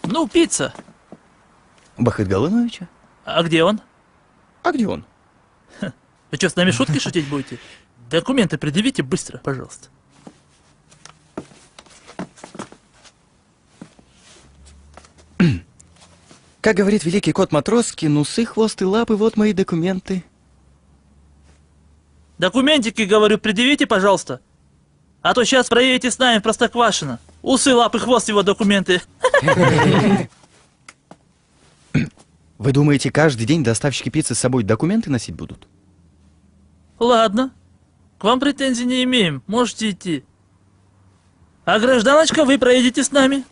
Ну, пицца. Бахет Галымовича? А где он? А где он? Вы что, с нами шутки шутить будете? Документы предъявите быстро, пожалуйста. Как говорит великий кот Матроски, усы, хвост и лапы, вот мои документы. Документики, говорю, предъявите, пожалуйста. А то сейчас проедете с нами в Простоквашино. Усы, лапы, хвост, его документы. Вы думаете, каждый день доставщики пиццы с собой документы носить будут? Ладно. К вам претензий не имеем. Можете идти. А гражданочка, вы проедете с нами.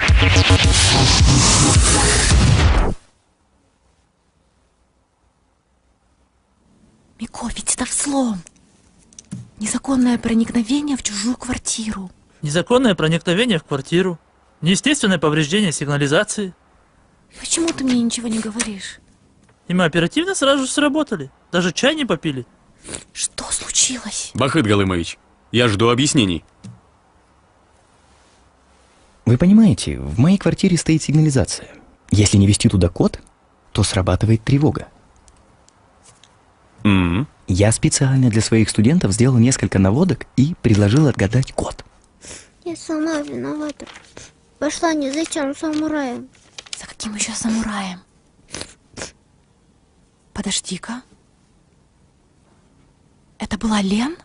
Мико, ведь это взлом. Незаконное проникновение в чужую квартиру. Незаконное проникновение в квартиру. Неестественное повреждение сигнализации. Почему ты мне ничего не говоришь? И мы оперативно сразу же сработали. Даже чай не попили. Что случилось? Бахыт Галымович, я жду объяснений. Вы понимаете, в моей квартире стоит сигнализация. Если не ввести туда код, то срабатывает тревога. Я специально для своих студентов сделал несколько наводок и предложил отгадать код. Я сама виновата. Пошла не за тем самураем. За каким еще самураем? Подожди-ка. Это была Лен?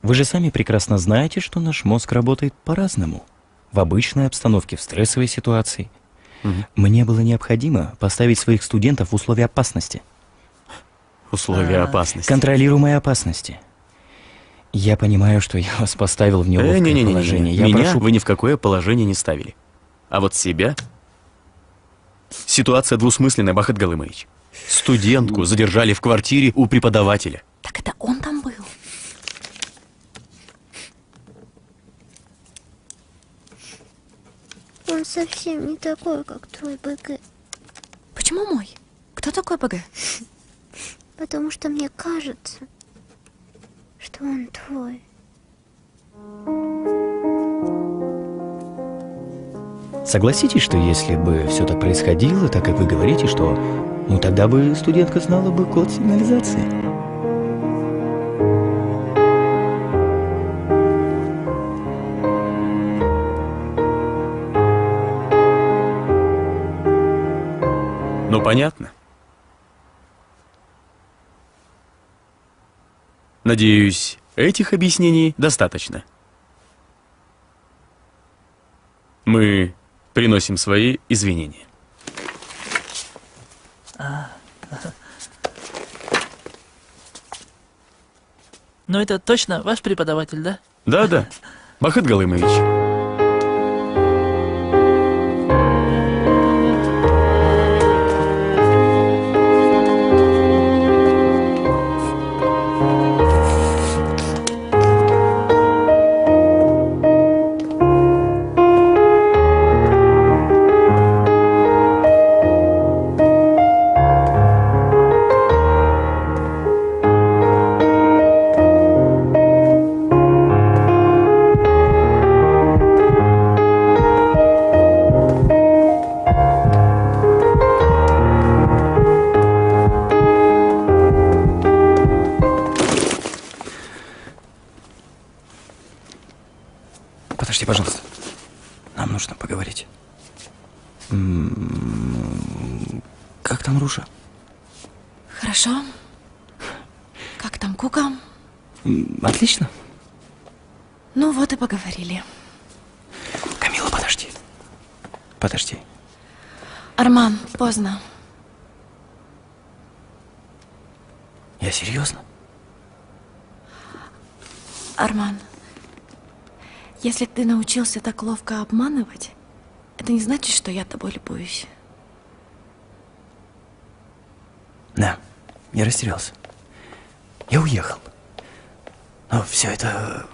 Вы же сами прекрасно знаете, что наш мозг работает по-разному. В обычной обстановке, в стрессовой ситуации. Мне было необходимо поставить своих студентов в условия опасности. Условия опасности. Контролируемой опасности. Я понимаю, что я вас поставил в неловкое положение. Я Меня прошу... вы ни в какое положение не ставили. А вот себя... Ситуация двусмысленная, Бахыт Галымович. Студентку задержали в квартире у преподавателя. Так это он там был? Он совсем не такой, как твой БГ. Почему мой? Кто такой БГ? Потому что мне кажется, что он твой. Согласитесь, что если бы все так происходило, так как вы говорите, что... Ну тогда бы студентка знала бы код сигнализации. Ну, понятно. Надеюсь, этих объяснений достаточно. Мы приносим свои извинения. Ну это точно ваш преподаватель, да? Да-да, Бахыт Галымович. Подожди, пожалуйста. Нам нужно поговорить. Как там Руша? Хорошо. Как там Кука? Отлично. Ну вот и поговорили. Камила, подожди. Подожди. Арман, поздно. Я серьезно? Арман, если ты научился так ловко обманывать, это не значит, что я тобой любуюсь. Да, я растерялся. Я уехал. Но все это...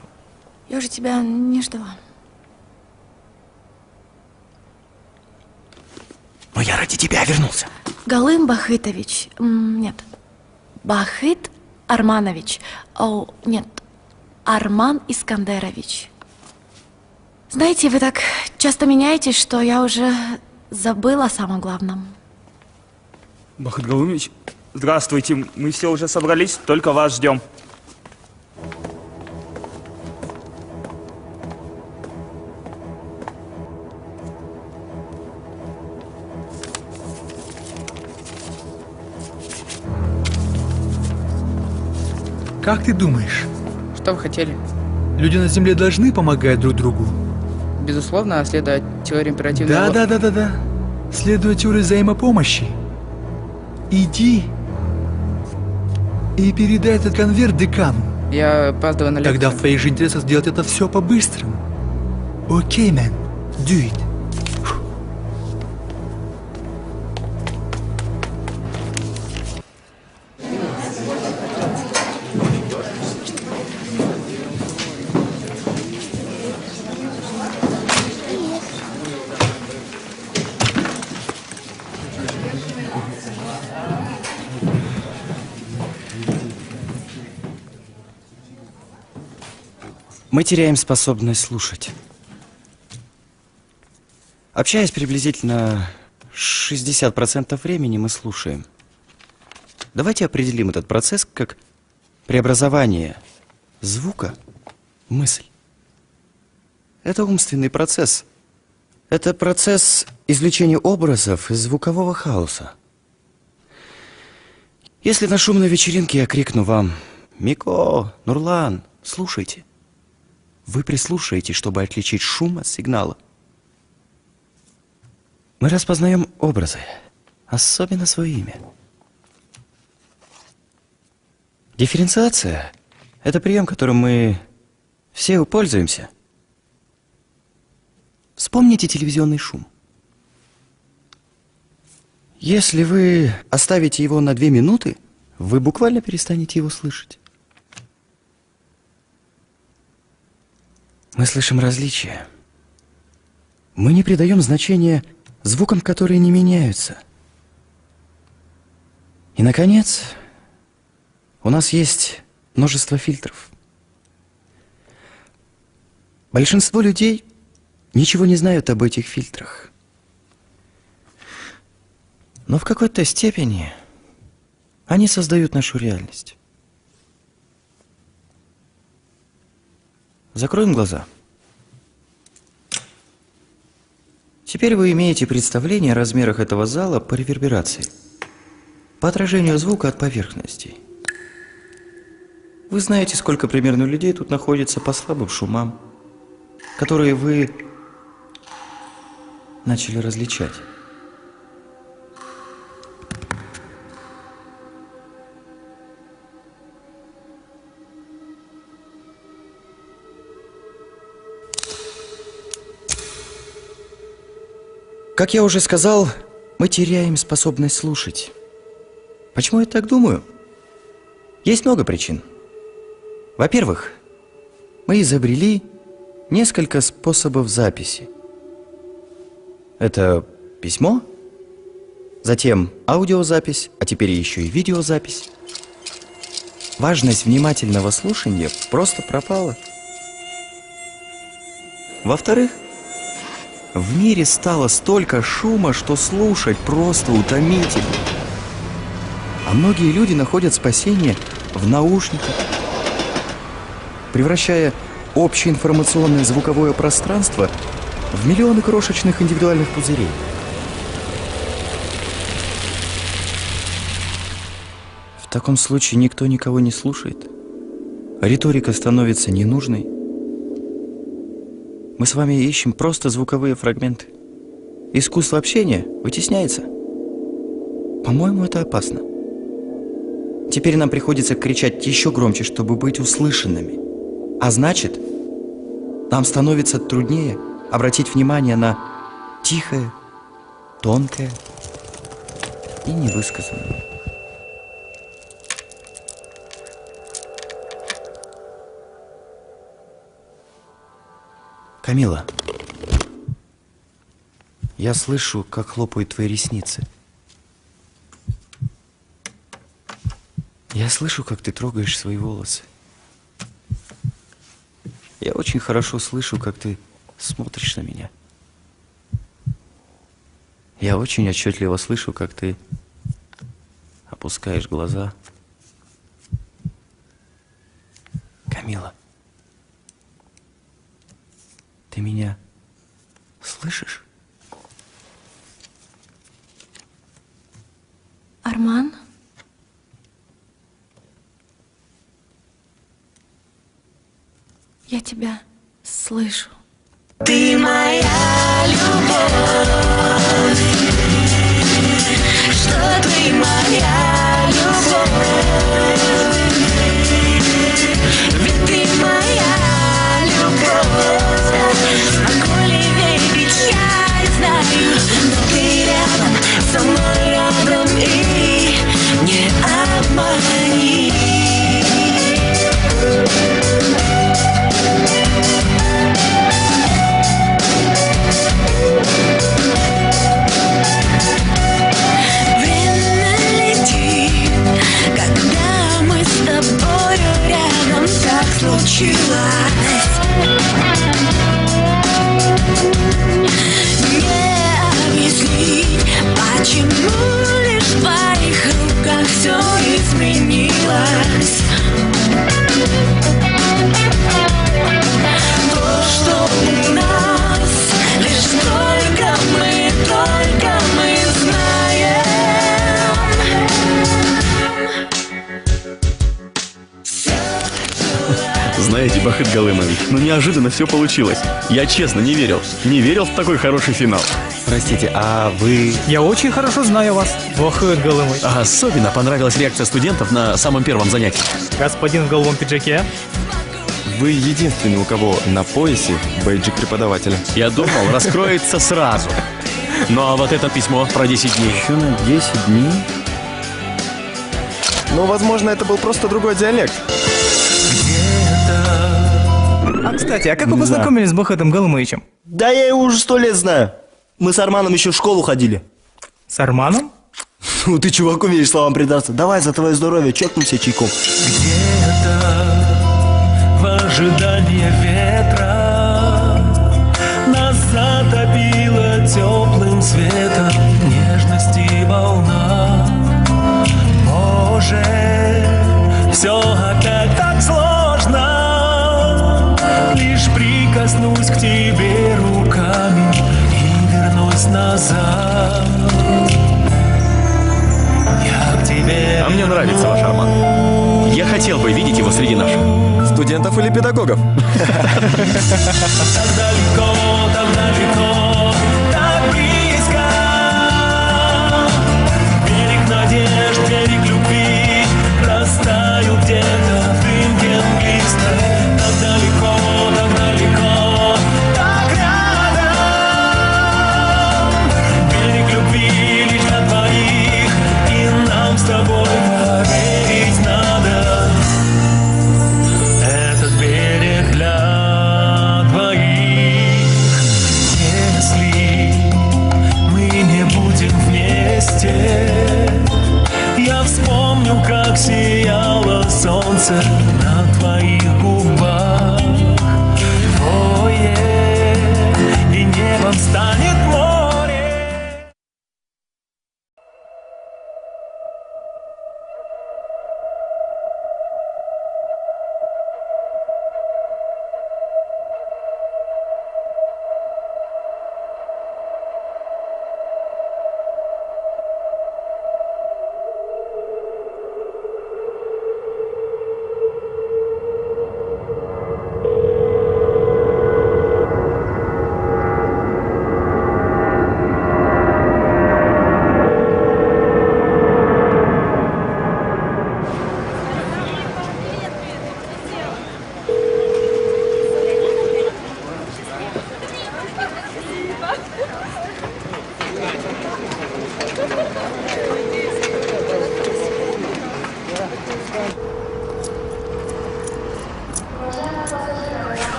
Я уже тебя не ждала. Но я ради тебя вернулся. Галым Бахытович. Нет. Бахыт Арманович. О, нет. Арман Искандерович. Знаете, вы так часто меняетесь, что я уже забыла о самом главном. Бахыт Галымович, здравствуйте. Мы все уже собрались, только вас ждем. Как ты думаешь? Что вы хотели? Люди на Земле должны помогать друг другу? Безусловно, следуя теории императивного... Да. Следуя теории взаимопомощи. Иди и передай этот конверт декану. Я опаздываю на лекцию. Тогда в твоих же интересах сделать это все по-быстрому. Окей, man. Do it. Мы теряем способность слушать. Общаясь приблизительно 60% времени, мы слушаем. Давайте определим этот процесс как преобразование звука в мысль. Это умственный процесс. Это процесс извлечения образов из звукового хаоса. Если на шумной вечеринке я крикну вам: «Мико, Нурлан, слушайте», вы прислушаетесь, чтобы отличить шум от сигнала. Мы распознаем образы, особенно свое имя. Дифференциация – это прием, которым мы все пользуемся. Вспомните телевизионный шум. Если вы оставите его на 2 минуты, вы буквально перестанете его слышать. Мы слышим различия. Мы не придаем значения звукам, которые не меняются. И, наконец, у нас есть множество фильтров. Большинство людей ничего не знают об этих фильтрах. Но в какой-то степени они создают нашу реальность. Закроем глаза. Теперь вы имеете представление о размерах этого зала по реверберации, по отражению звука от поверхностей. Вы знаете, сколько примерно людей тут находится по слабым шумам, которые вы начали различать. Как я уже сказал, мы теряем способность слушать. Почему я так думаю? Есть много причин. Во-первых, мы изобрели несколько способов записи. Это письмо, затем аудиозапись, а теперь еще и видеозапись. Важность внимательного слушания просто пропала. Во-вторых, в мире стало столько шума, что слушать просто утомительно. А многие люди находят спасение в наушниках, превращая общее информационное звуковое пространство в миллионы крошечных индивидуальных пузырей. В таком случае никто никого не слушает. Риторика становится ненужной. Мы с вами ищем просто звуковые фрагменты. Искусство общения вытесняется. По-моему, это опасно. Теперь нам приходится кричать еще громче, чтобы быть услышанными. А значит, нам становится труднее обратить внимание на тихое, тонкое и невысказанное. Камила, я слышу, как хлопают твои ресницы. Я слышу, как ты трогаешь свои волосы. Я очень хорошо слышу, как ты смотришь на меня. Я очень отчетливо слышу, как ты опускаешь глаза. Камила, ты меня слышишь? Арман? Я тебя слышу. Ты моя любовь, что ты моя любовь, ведь ты моя любовь. Могу ли верить, я не знаю, но ты рядом, со мной рядом, и не обмани. Случилось. Не объяснить, почему лишь в твоих руках все изменилось. То, что у нас лишь только мы знаем. Знаете, Бахыт Галымович, ну неожиданно все получилось. Я честно не верил. Не верил в такой хороший финал. Простите, а вы... Я очень хорошо знаю вас, Бахыт Галымович. А особенно понравилась реакция студентов на самом первом занятии. Господин в голубом пиджаке. Вы единственный, у кого на поясе бейджик преподавателя. Я думал, раскроется сразу. Ну а вот это письмо про 10 дней. Еще на 10 дней? Ну, возможно, это был просто другой диалект. А, кстати, а как вы познакомились с Бахытом Галымовичем? Да я его уже 100 лет знаю. Мы с Арманом еще в школу ходили. С Арманом? Ну ты, чувак, умеешь словам придраться. Давай за твое здоровье, чокнемся чайком. В ожидании ветра нас затопило теплым светом нежности волна. Боже, все опять так сложно. Лишь прикоснусь к тебе руками и вернусь назад. Я к тебе. А мне нравится ваш Арман. Я хотел бы видеть его среди наших. Студентов или педагогов? Так далеко, так близко. Берег надежд, берег любви растаял где-то в дымке мглистой. Так далеко, так рядом. Берег любви лишь для двоих, и нам с тобой поверить надо. Этот берег для двоих. Если мы не будем вместе, я вспомню, как сияло солнце на твоих губах. Твое, и небом станет море.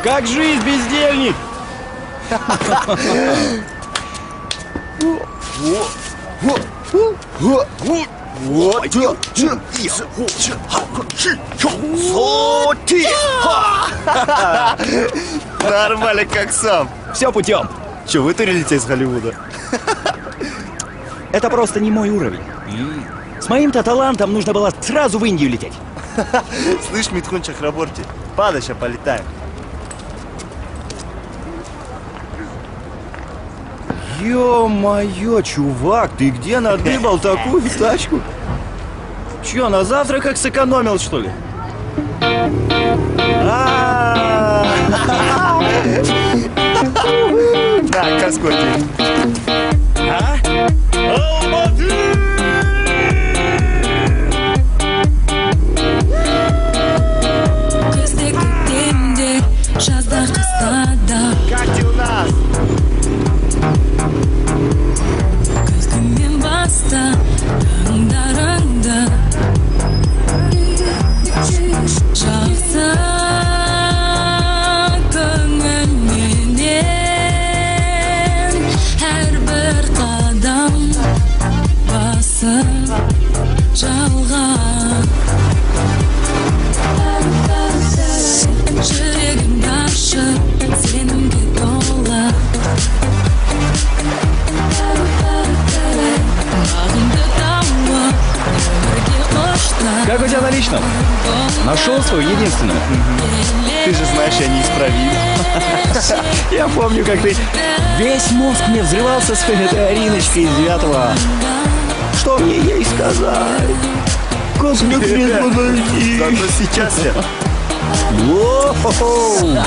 Как жизнь, бездельник? Нормально, как сам. Все путем. Че, вытурились из Голливуда? Это просто не мой уровень. С моим-то талантом нужно было сразу в Индию лететь. Слышь, Митхун Чакраборти, падай, ща полетаем. Ё-моё, чувак, ты где надыбал такую тачку? Чё, на завтрак как сэкономил, что ли? Да, каскоти. А? Как ты у нас? Как у тебя на личном? Нашел свою единственную? Ты же знаешь, я неисправим. Я помню, как ты весь мозг мне взрывался с этой Ариночкой из 9-го. Что мне ей сказать? Как мне к ней подойти? Зато сейчас я. Воу!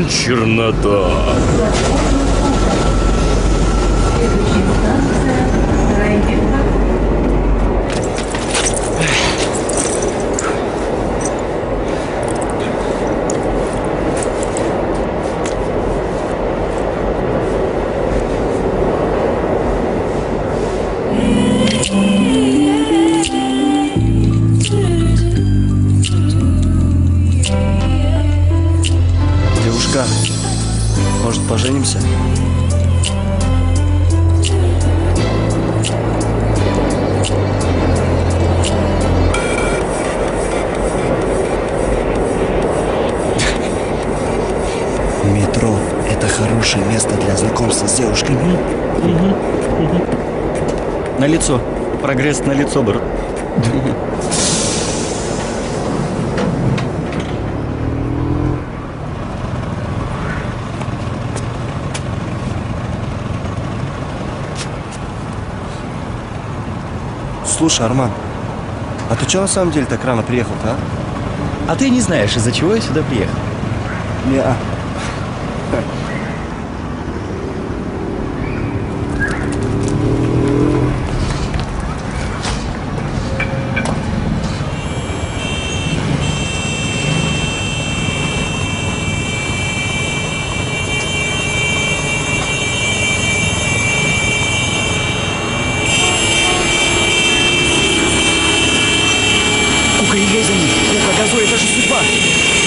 Чернота. Девушка, может, поженимся? Метро – это хорошее место для знакомства с девушками. На лицо. Прогресс на лицо, брат. Слушай, Арман, а ты что на самом деле так рано приехал-то, а? А ты не знаешь, из-за чего я сюда приехал? Не-а. Это же судьба!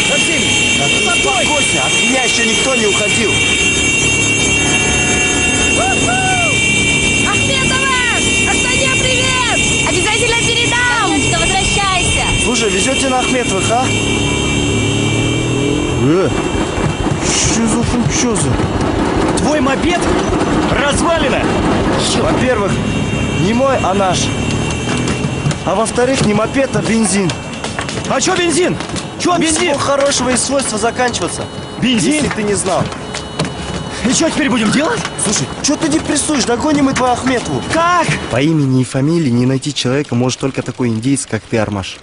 За всеми! Успокойся, от меня еще никто не уходил. Ахметова! Астане, привет! Обязательно передам! Танечка, возвращайся! Слушай, везете на Ахметовых, а? Что за функчоза? Твой мопед развалина! Во-первых, не мой, а наш. А во-вторых, не мопед, а бензин. А чё бензин? Чё У бензин? всего хорошего и свойства заканчиваться. Бензин? Если ты не знал. И что теперь будем делать? Слушай, что ты депрессуешь? Догоним мы твою Ахметову. Как? По имени и фамилии не найти человека может только такой индейец, как ты, Армаш.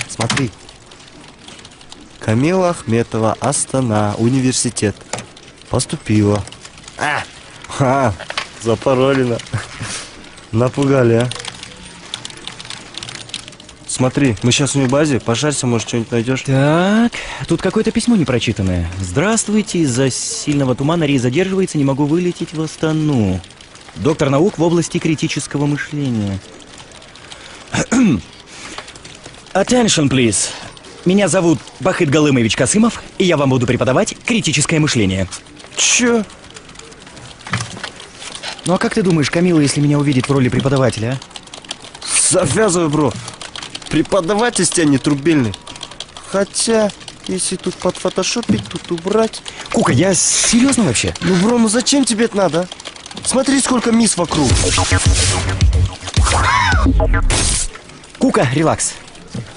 Смотри. Камила Ахметова, Астана, университет. Поступила. Запаролено. Напугали, а. Смотри, мы сейчас в Мибазе, пошарься, может, что-нибудь найдешь. Так, тут какое-то письмо непрочитанное. Здравствуйте, из-за сильного тумана рейс задерживается, не могу вылететь в Астану. Доктор наук в области критического мышления. Attention, please. Меня зовут Бахыт Галымович Касымов, и я вам буду преподавать критическое мышление. Чё? Ну а как ты думаешь, Камила, если меня увидит в роли преподавателя, а? Завязывай, бро. Преподаватель с тебя не трубельный. Хотя, если тут подфотошопить, тут убрать... Кука, я серьезно вообще? Ну, бро, ну зачем тебе это надо? Смотри, сколько мисс вокруг. Кука, релакс.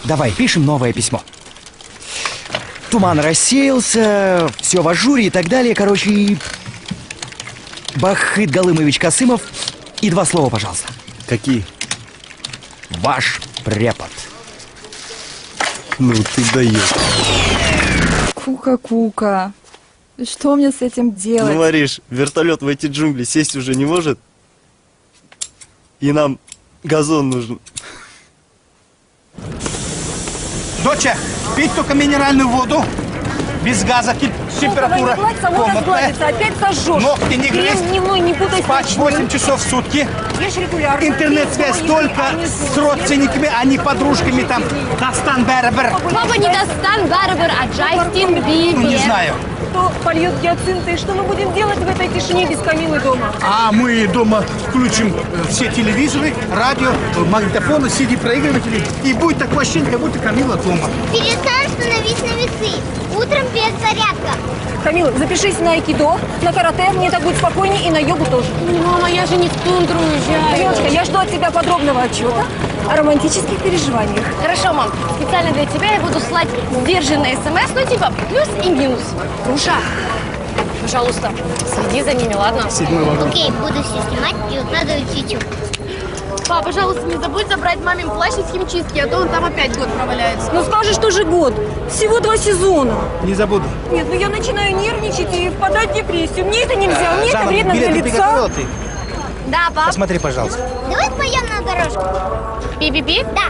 Давай, пишем новое письмо. Туман рассеялся, все в ажуре и так далее. Короче, Бахыт Галымович Касымов. И 2 слова, пожалуйста. Какие? Ваш препод. Ну ты даешь. Кука-кука. Что мне с этим делать? Ну, Мариш, вертолет в эти джунгли сесть уже не может. И нам газон нужен. Доча, пить только минеральную воду. Без газа, температура комнатная. Опять сожжешь. Ногти не грызть. Не буду Спать 8 часов в сутки. Ешь регулярно. Интернет-связь только с родственниками, а не подружками там. Дастан Бербер. Папа не Дастан Барбер, а Джастин Бибер. Ну, не знаю. Кто польет гиацинты? И что мы будем делать в этой тишине без Камилы дома? А мы дома включим все телевизоры, радио, магнитофоны, CD-проигрыватели. И будет такое ощущение, как будто Камила дома. Перестань становись на весы. Утром без зарядка. Камила, запишись на айкидо, на карате, мне так будет спокойнее, и на йогу тоже. Мама, я же не в тундру уезжаю. Девочка, я жду от тебя подробного отчета о романтических переживаниях. Хорошо, мам. Специально для тебя я буду слать сдержанные смс, ну типа плюс и минус. Руша, пожалуйста, следи за ними, ладно? Окей, буду все снимать и укладывать в YouTube. Пап, пожалуйста, не забудь забрать мамин плащ из химчистки, а то он там опять год проваляется. Ну скажешь, тоже год. Всего 2 сезона. Не забуду. Нет, ну я начинаю нервничать и впадать в депрессию. Мне это нельзя, мне это вредно для лица. Да, пап. Посмотри, пожалуйста. Давай споем на дорожку. Пи-пи-пи? Да.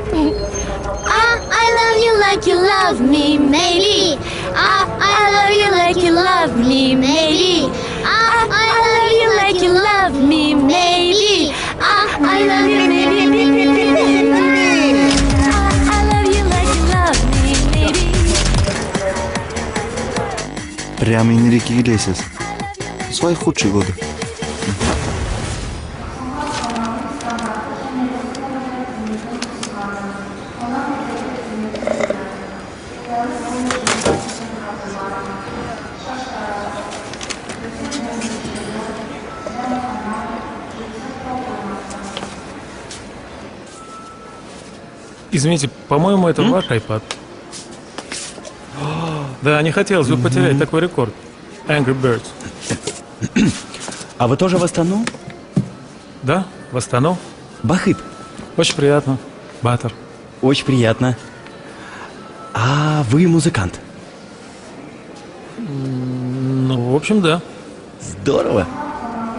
I love you like you love me, maybe. I love you like you love me, maybe. I love you like you love me, maybe. I love you, maybe, maybe, maybe, maybe. I love you like you love me, maybe. Прямо Энрике Иглесиас. Свои худшие годы. Извините, по-моему, это ваш iPad. Да, не хотелось бы потерять такой рекорд. Angry Birds. А вы тоже в Астану? Да, в Астану. Бахыт. Очень приятно. Батер. Очень приятно. А вы музыкант? Ну, в общем, да. Здорово.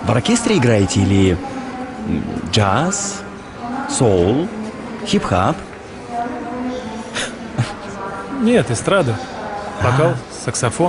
В оркестре играете или джаз, соул, хип-хап? Нет, эстрада. Вокал, саксофон.